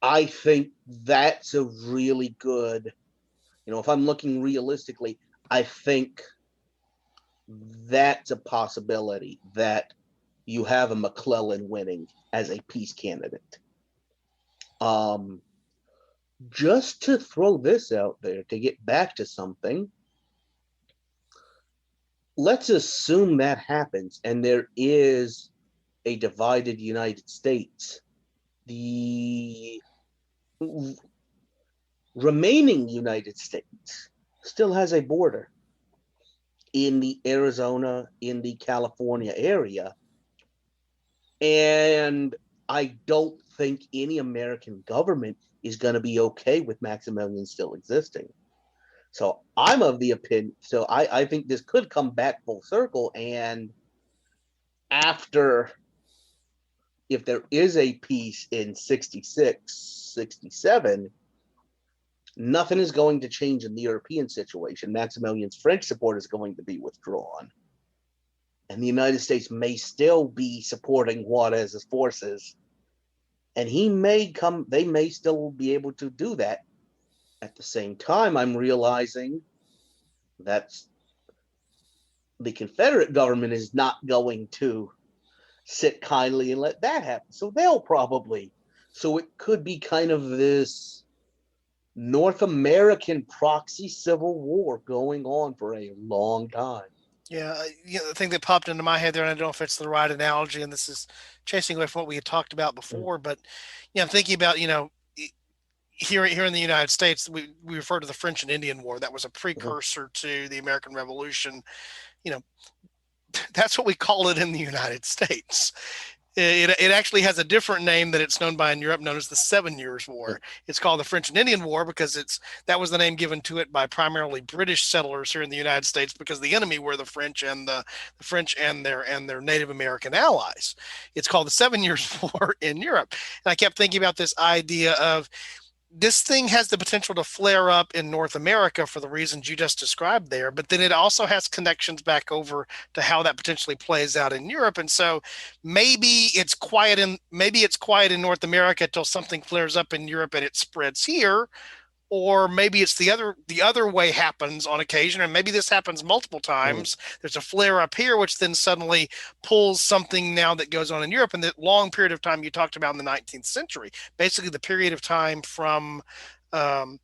I think that's a really good, if I'm looking realistically, I think that's a possibility that you have a McClellan winning as a peace candidate. Just to throw this out there, to get back to something, let's assume that happens and there is a divided United States. The remaining United States still has a border in the Arizona, in the California area. And I don't think any American government is going to be okay with Maximilian still existing. So I'm of the opinion. So I think this could come back full circle. And after, if there is a peace in 66, 67, nothing is going to change in the European situation. Maximilian's French support is going to be withdrawn. And the United States may still be supporting Juarez's forces. And they may still be able to do that. At the same time, I'm realizing that the Confederate government is not going to sit kindly and let that happen. So it could be kind of this North American proxy civil war going on for a long time. Yeah, the thing that popped into my head there, and I don't know if it's the right analogy, and this is chasing away from what we had talked about before, but I'm thinking about, here in the United States, we refer to the French and Indian War. That was a precursor to the American Revolution. That's what we call it in the United States. It actually has a different name that it's known by in Europe, known as the 7 Years' War. It's called the French and Indian War because that was the name given to it by primarily British settlers here in the United States, because the enemy were the French and the French and their Native American allies. It's called the 7 Years' War in Europe. And I kept thinking about this idea of, this thing has the potential to flare up in North America for the reasons you just described there, but then it also has connections back over to how that potentially plays out in Europe. And so maybe it's quiet in North America till something flares up in Europe and it spreads here. Or maybe it's the other way happens on occasion, and maybe this happens multiple times. There's a flare up here, which then suddenly pulls something now that goes on in Europe. And that long period of time you talked about in the 19th century, basically the period of time from, after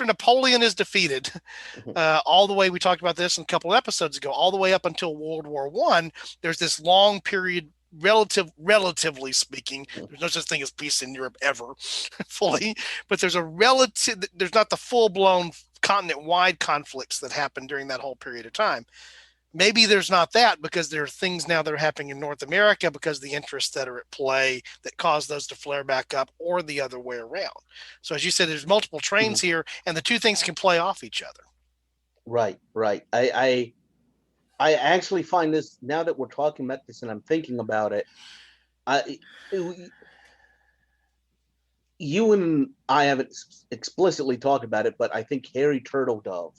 Napoleon is defeated, all the way, we talked about this a couple of episodes ago, all the way up until World War I, there's this long period. Relatively speaking, there's no such thing as peace in Europe ever fully, but there's not the full-blown continent-wide conflicts that happen during that whole period of time. Maybe there's not that, because there are things now that are happening in North America because of the interests that are at play that cause those to flare back up, or the other way around. So as you said, there's multiple trains here, and the two things can play off each other. Right. I actually find this, now that we're talking about this and I'm thinking about it, you and I haven't explicitly talked about it, but I think Harry Turtledove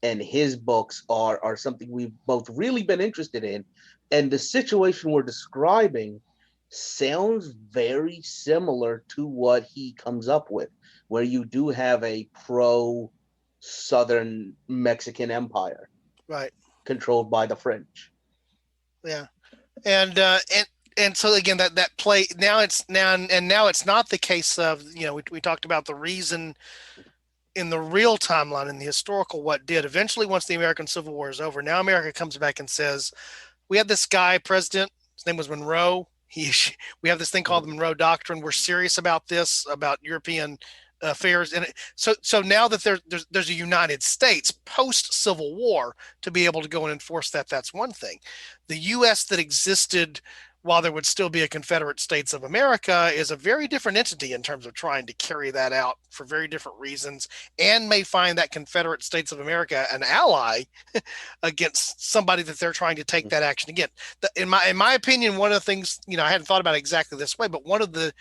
and his books are something we've both really been interested in. And the situation we're describing sounds very similar to what he comes up with, where you do have a pro-Southern Mexican empire. Right. Controlled by the French. Yeah. And so again, that play now it's not the case of, we talked about the reason in the real timeline, in the historical, what did eventually, once the American Civil War is over, now America comes back and says, we had this guy president, his name was Monroe. We have this thing called the Monroe Doctrine. We're serious about this, about European affairs, and so now that there's a United States post Civil War to be able to go and enforce that, that's one thing. The U.S. that existed while there would still be a Confederate States of America is a very different entity in terms of trying to carry that out for very different reasons, and may find that Confederate States of America an ally against somebody that they're trying to take that action against. In my opinion, one of the things, I hadn't thought about it exactly this way, but one of the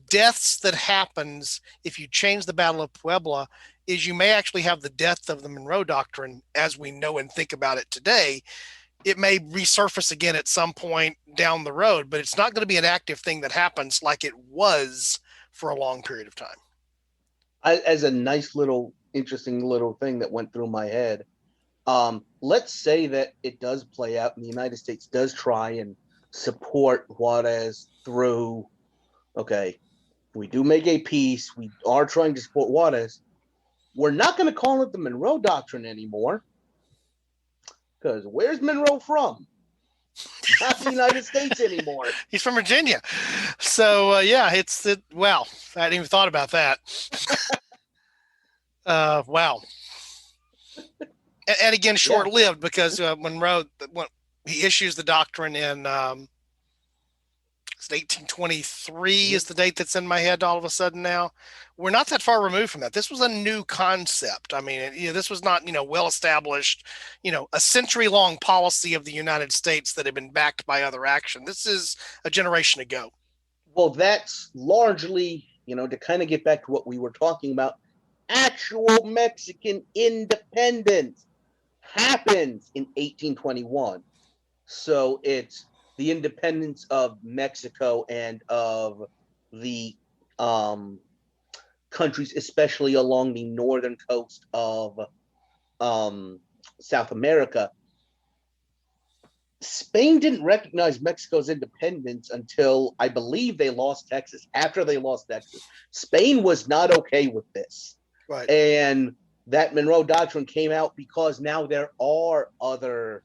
deaths that happens if you change the Battle of Puebla is you may actually have the death of the Monroe Doctrine as we know and think about it today. It may resurface again at some point down the road, but it's not going to be an active thing that happens like it was for a long period of time. As a nice little, interesting little thing that went through my head, let's say that it does play out and the United States does try and support Juarez through, okay, we do make a peace, we are trying to support Juarez. We're not going to call it the Monroe Doctrine anymore. Because where's Monroe from? Not the United States anymore. He's from Virginia. So, well, I hadn't even thought about that. Wow. And again, short-lived, because Monroe, when he issues the doctrine in it's 1823 is the date that's in my head all of a sudden now. We're not that far removed from that. This was a new concept. I mean, this was not, well established, a century long policy of the United States that had been backed by other action. This is a generation ago. Well, that's largely, to kind of get back to what we were talking about, actual Mexican independence happens in 1821. So it's the independence of Mexico and of the countries, especially along the northern coast of South America. Spain didn't recognize Mexico's independence until I believe they lost Texas. After they lost Texas, Spain was not okay with this. Right. And that Monroe Doctrine came out because now there are other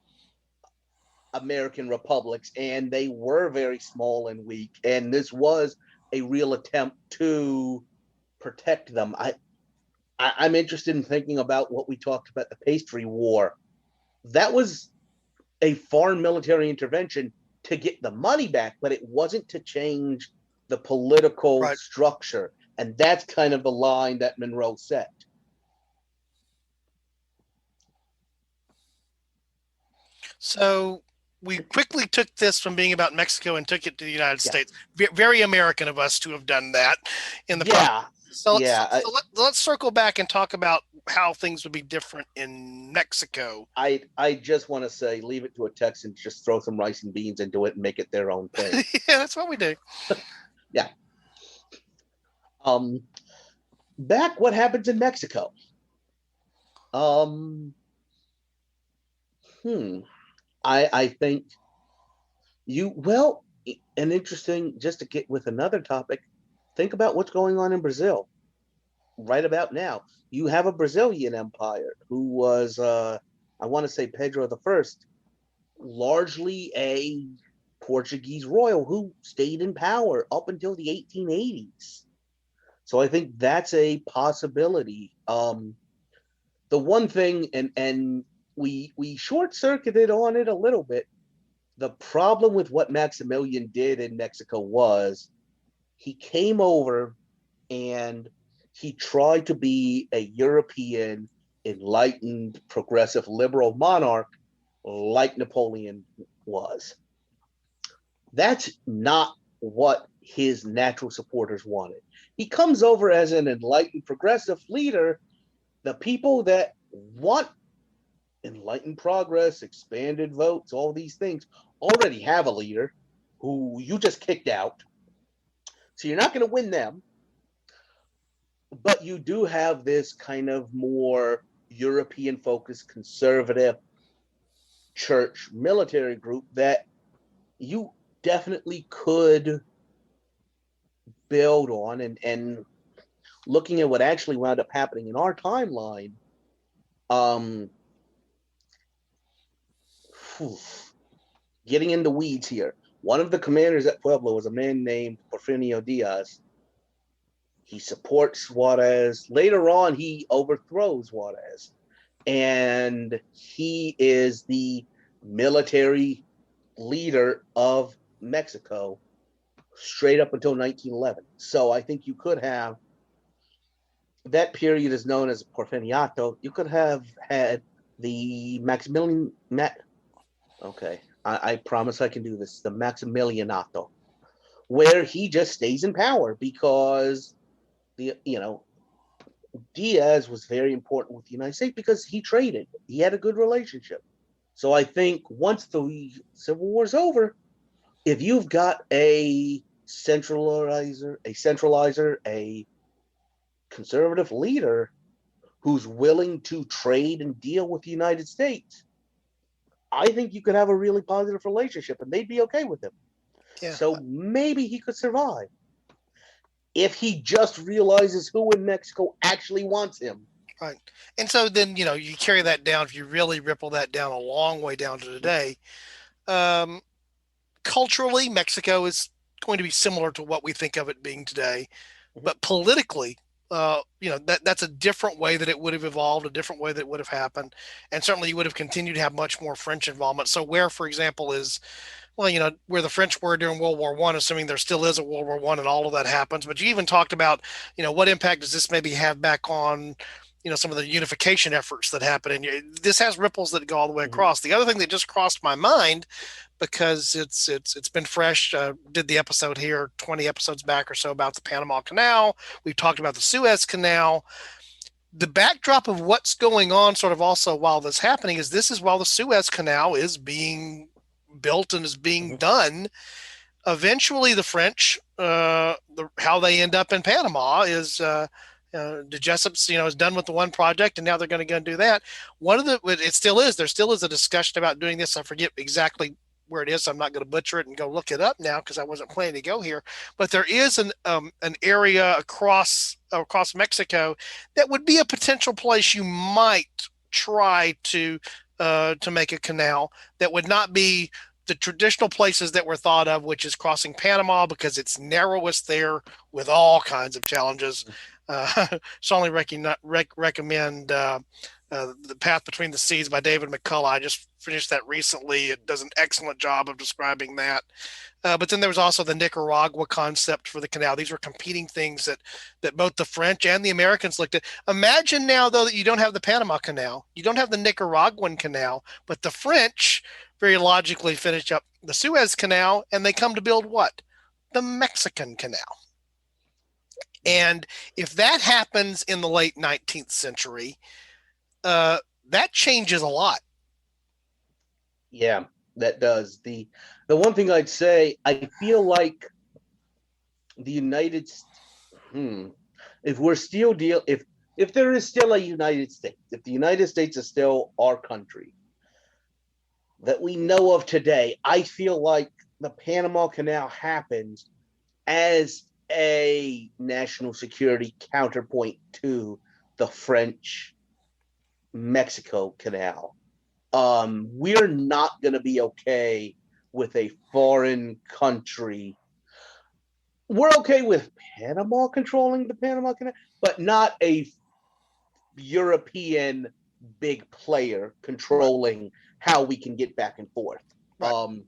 American republics, and they were very small and weak. And this was a real attempt to protect them. I'm interested in thinking about what we talked about, the Pastry War. That was a foreign military intervention to get the money back, but it wasn't to change the political structure. And that's kind of the line that Monroe set. So we quickly took this from being about Mexico and took it to the United States. Very American of us to have done that in the process. So let's circle back and talk about how things would be different in Mexico. I just want to say, leave it to a Texan, just throw some rice and beans into it and make it their own thing. Yeah, that's what we do. Yeah. Back, what happens in Mexico? I think an interesting, just to get with another topic, think about what's going on in Brazil right about now. You have a Brazilian empire who was, I want to say Pedro I, largely a Portuguese royal who stayed in power up until the 1880s. So I think that's a possibility. The one thing, and we short-circuited on it a little bit, the problem with what Maximilian did in Mexico was he came over and he tried to be a European, enlightened, progressive, liberal monarch like Napoleon was. That's not what his natural supporters wanted. He comes over as an enlightened, progressive leader. The people that want enlightened progress, expanded votes, all these things, already have a leader who you just kicked out. So you're not going to win them. But you do have this kind of more European-focused, conservative church military group that you definitely could build on. And looking at what actually wound up happening in our timeline, getting in the weeds here. One of the commanders at Puebla was a man named Porfirio Diaz. He supports Juarez. Later on, he overthrows Juarez. And he is the military leader of Mexico straight up until 1911. So I think you could have, that period is known as Porfiriato. You could have had the Maximilian, I promise I can do this, the Maximilianato, where he just stays in power because Diaz was very important with the United States because he traded. He had a good relationship. So I think once the Civil War's over, if you've got a centralizer, a conservative leader who's willing to trade and deal with the United States, I think you could have a really positive relationship and they'd be okay with him. Yeah. So maybe he could survive if he just realizes who in Mexico actually wants him. Right. And so then, you carry that down, if you really ripple that down a long way down to today, culturally, Mexico is going to be similar to what we think of it being today. Mm-hmm. But politically, that's a different way that it would have evolved, a different way that would have happened. And certainly you would have continued to have much more French involvement. So where, for example, is well, where the French were during World War One, assuming there still is a World War One and all of that happens. But you even talked about, what impact does this maybe have back on, some of the unification efforts that happen. And this has ripples that go all the way across. The other thing that just crossed my mind, because it's been fresh, did the episode here 20 episodes back or so about the Panama Canal. We've talked about the Suez Canal. The backdrop of what's going on sort of also while this is happening is this is while the Suez Canal is being built and is being done. Eventually the French, how they end up in Panama is de Jessup's, is done with the one project, and now they're going to go and do that. There still is a discussion about doing this. I forget exactly where it is. So I'm not going to butcher it and go look it up now because I wasn't planning to go here. But there is an area across Mexico that would be a potential place you might try to make a canal that would not be the traditional places that were thought of, which is crossing Panama because it's narrowest there with all kinds of challenges. Strongly recommend The Path Between the Seas by David McCullough. I just finished that recently. It does an excellent job of describing that. But then there was also the Nicaragua concept for the canal. These were competing things that both the French and the Americans looked at. Imagine now, though, that you don't have the Panama Canal. You don't have the Nicaraguan Canal, but the French very logically finish up the Suez Canal, and they come to build what? The Mexican Canal. And if that happens in the late 19th century, that changes a lot. Yeah, that does. The one thing I'd say, I feel like the United if we're still if there is still a United States, if the United States is still our country that we know of today, I feel like the Panama Canal happens as a national security counterpoint to the French Mexico Canal. We're not going to be okay with a foreign country. We're okay with Panama controlling the Panama Canal, but not a European big player controlling how we can get back and forth. Right.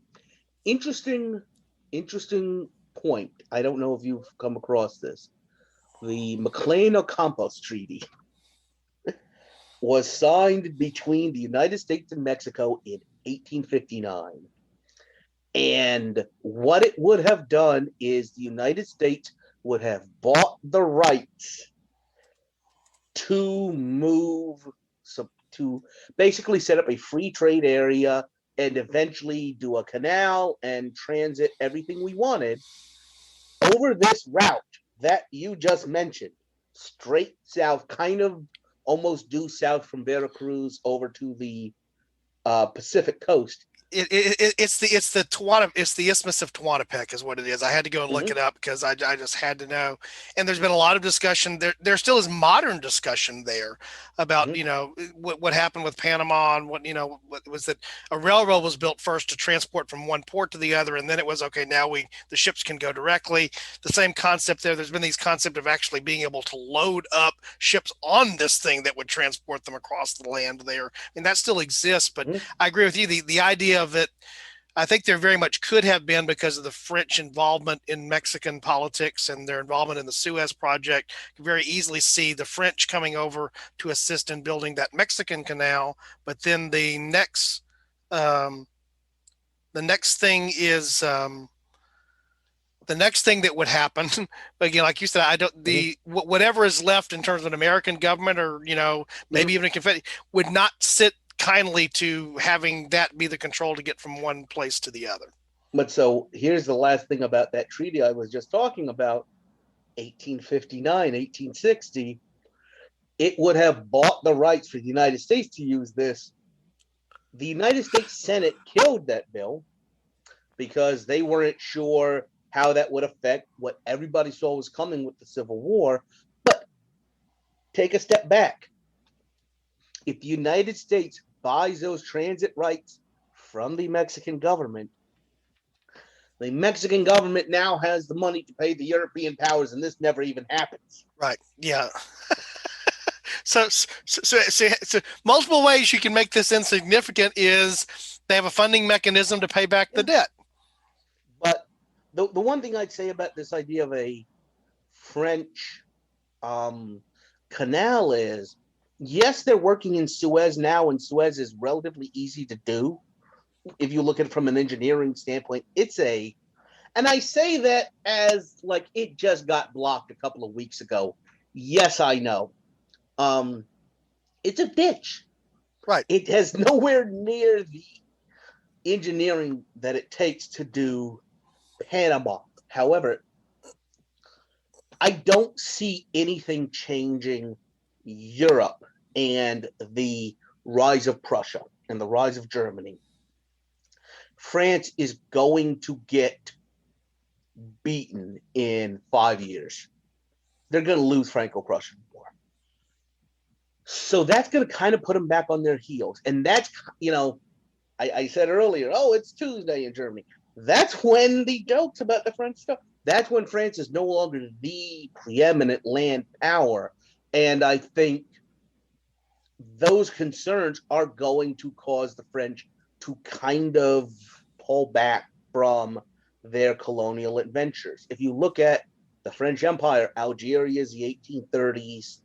Interesting point. I don't know if you've come across this. The McLean-Ocampo's Treaty was signed between the United States and Mexico in 1859. And what it would have done is the United States would have bought the rights to to basically set up a free trade area and eventually do a canal and transit everything we wanted over this route that you just mentioned, straight south, kind of almost due south from Veracruz over to the Pacific coast. It's the Isthmus of Tehuantepec is what it is. I had to go and look it up because I just had to know. And there's been a lot of discussion there still is modern discussion there about what happened with Panama and what was that a railroad was built first to transport from one port to the other, and then it was okay, now the ships can go directly. The same concept there's been these concept of actually being able to load up ships on this thing that would transport them across the land there. And that still exists, but I agree with you, the idea of it, I think there very much could have been because of the French involvement in Mexican politics and their involvement in the Suez project. You can very easily see the French coming over to assist in building that Mexican canal. But then the next thing is the next thing that would happen. But again, like you said, whatever is left in terms of an American government or maybe even a Confederate would not sit kindly to having that be the control to get from one place to the other. But so here's the last thing about that treaty I was just talking about, 1859, 1860, it would have bought the rights for the United States to use this. The United States Senate killed that bill because they weren't sure how that would affect what everybody saw was coming with the Civil War. But take a step back. If the United States buys those transit rights from the Mexican government, the Mexican government now has the money to pay the European powers, and this never even happens. Right. Yeah. So multiple ways you can make this insignificant is they have a funding mechanism to pay back the debt. the one thing I'd say about this idea of a French canal is, yes, they're working in Suez now, and Suez is relatively easy to do. If you look at it from an engineering standpoint, and I say that as like it just got blocked a couple of weeks ago. Yes, I know. It's a ditch. Right. It has nowhere near the engineering that it takes to do Panama. However, I don't see anything changing Europe and the rise of Prussia and the rise of Germany. France is going to get beaten in 5 years. They're going to lose Franco-Prussian War. So that's going to kind of put them back on their heels. And that's, I said earlier, it's Tuesday in Germany. That's when the jokes about the French stuff, that's when France is no longer the preeminent land power. And I think those concerns are going to cause the French to kind of pull back from their colonial adventures. If you look at the French Empire, Algeria is the 1830s,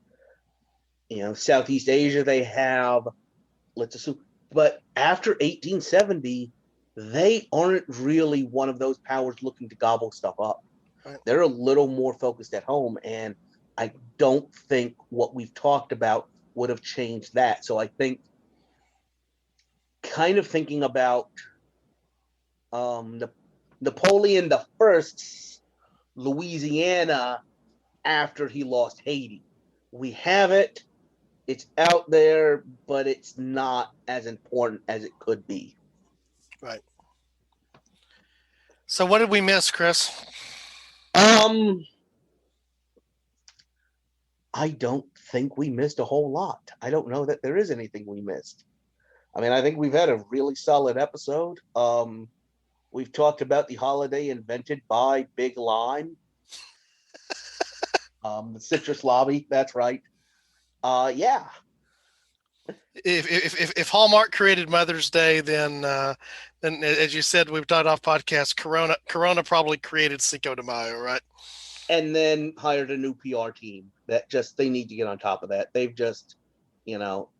Southeast Asia they have, let's assume, but after 1870, they aren't really one of those powers looking to gobble stuff up. Right. They're a little more focused at home, and I don't think what we've talked about would have changed that. So I think kind of thinking about Napoleon I's Louisiana after he lost Haiti. We have it. It's out there, but it's not as important as it could be. Right. So what did we miss, Chris? I don't think we missed a whole lot. I don't know that there is anything we missed. I mean, I think we've had a really solid episode. We've talked about the holiday invented by Big Lime. The citrus lobby, that's right. Yeah. If Hallmark created Mother's Day, then as you said, we've done off podcast. Corona probably created Cinco de Mayo, right? And then hired a new PR team that they need to get on top of that. They've just,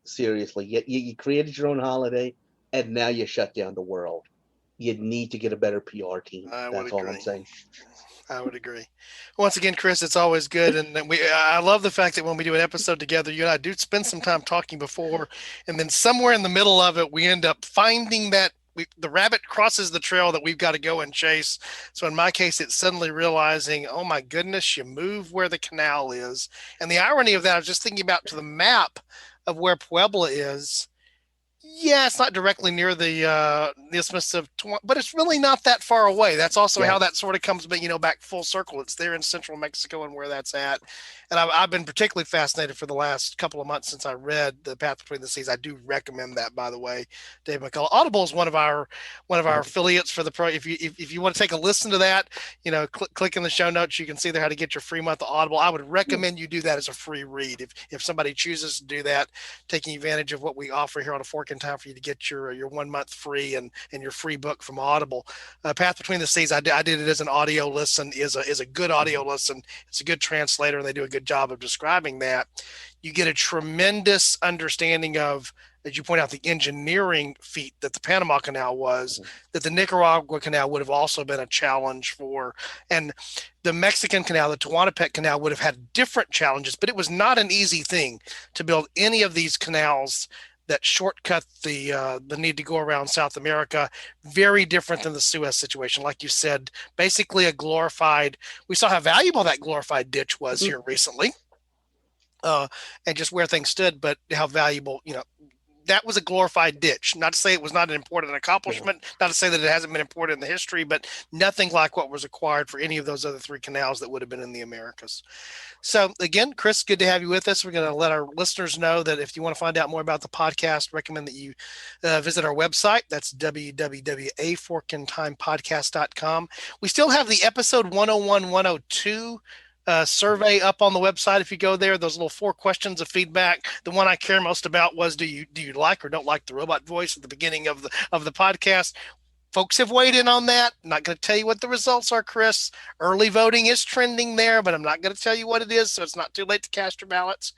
seriously, you created your own holiday, and now you shut down the world. You need to get a better PR team. That's all I'm saying. I would agree. Once again, Chris, it's always good. And I love the fact that when we do an episode together, you and I do spend some time talking before, and then somewhere in the middle of it, we end up finding that the rabbit crosses the trail that we've got to go and chase. So in my case, it's suddenly realizing, oh my goodness, you move where the canal is. And the irony of that, I was just thinking about to the map of where Puebla is. Yeah, it's not directly near the Isthmus of Tehuantepec, but it's really not that far away. That's also how that sort of comes, back full circle. It's there in central Mexico and where that's at. And I've been particularly fascinated for the last couple of months since I read The Path Between the Seas. I do recommend that, by the way, Dave McCullough. Audible is one of our affiliates for the pro. If you want to take a listen to that, click in the show notes. You can see there how to get your free month of Audible. I would recommend you do that as a free read. If somebody chooses to do that, taking advantage of what we offer here on A Fork in Time for you to get your 1 month free and your free book from Audible. Path Between the Seas, I did it as an audio listen, is a good audio listen. It's a good translator, and they do a good job of describing that. You get a tremendous understanding of, as you point out, the engineering feat that the Panama Canal was, that the Nicaragua Canal would have also been a challenge for, and the Mexican Canal, the Tehuantepec Canal, would have had different challenges, but it was not an easy thing to build any of these canals that shortcut the need to go around South America. Very different than the Suez situation. Like you said, basically we saw how valuable that glorified ditch was here recently, and just where things stood, but how valuable, that was a glorified ditch. Not to say it was not an important accomplishment, not to say that it hasn't been important in the history, but nothing like what was required for any of those other three canals that would have been in the Americas. So again, Chris, good to have you with us. We're going to let our listeners know that if you want to find out more about the podcast, recommend that you visit our website. That's www.aforkintimepodcast.com. We still have the episode 101, 102 survey up on the website. If you go there, those little 4 questions of feedback. The one I care most about was, do you like or don't like the robot voice at the beginning of the podcast? Folks have weighed in on that. I'm not going to tell you what the results are, Chris. Early voting is trending there, but I'm not going to tell you what it is, so it's not too late to cast your ballots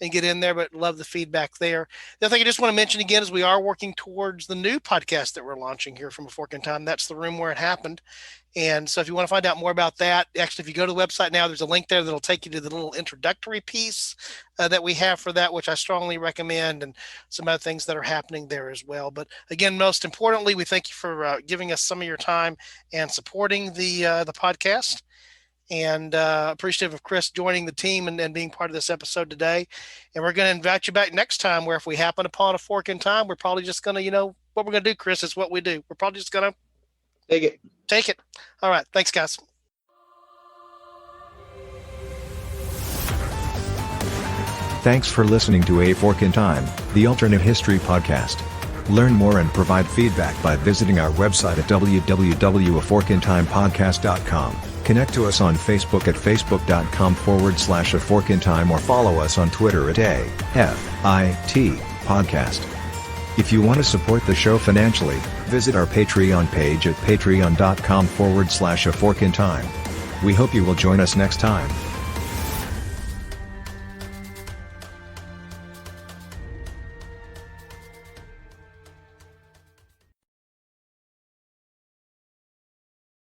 and get in there, but love the feedback there. The other thing I just want to mention again is we are working towards the new podcast that we're launching here from A Fork in Time. That's The Room Where It Happened. And so if you want to find out more about that, actually, if you go to the website now, there's a link there that'll take you to the little introductory piece that we have for that, which I strongly recommend, and some other things that are happening there as well. But again, most importantly, we thank you for giving us some of your time and supporting the podcast. And appreciative of Chris joining the team and being part of this episode today. And we're going to invite you back next time, where if we happen upon a fork in time, we're probably just going to, what we're going to do, Chris, is what we do. We're probably just going to take it. All right. Thanks, guys. Thanks for listening to A Fork in Time, the alternate history podcast. Learn more and provide feedback by visiting our website at www.aforkintimepodcast.com. Connect to us on Facebook at facebook.com/aforkintime, or follow us on Twitter at AFIT Podcast. If you want to support the show financially, visit our Patreon page at patreon.com/aforkintime. We hope you will join us next time.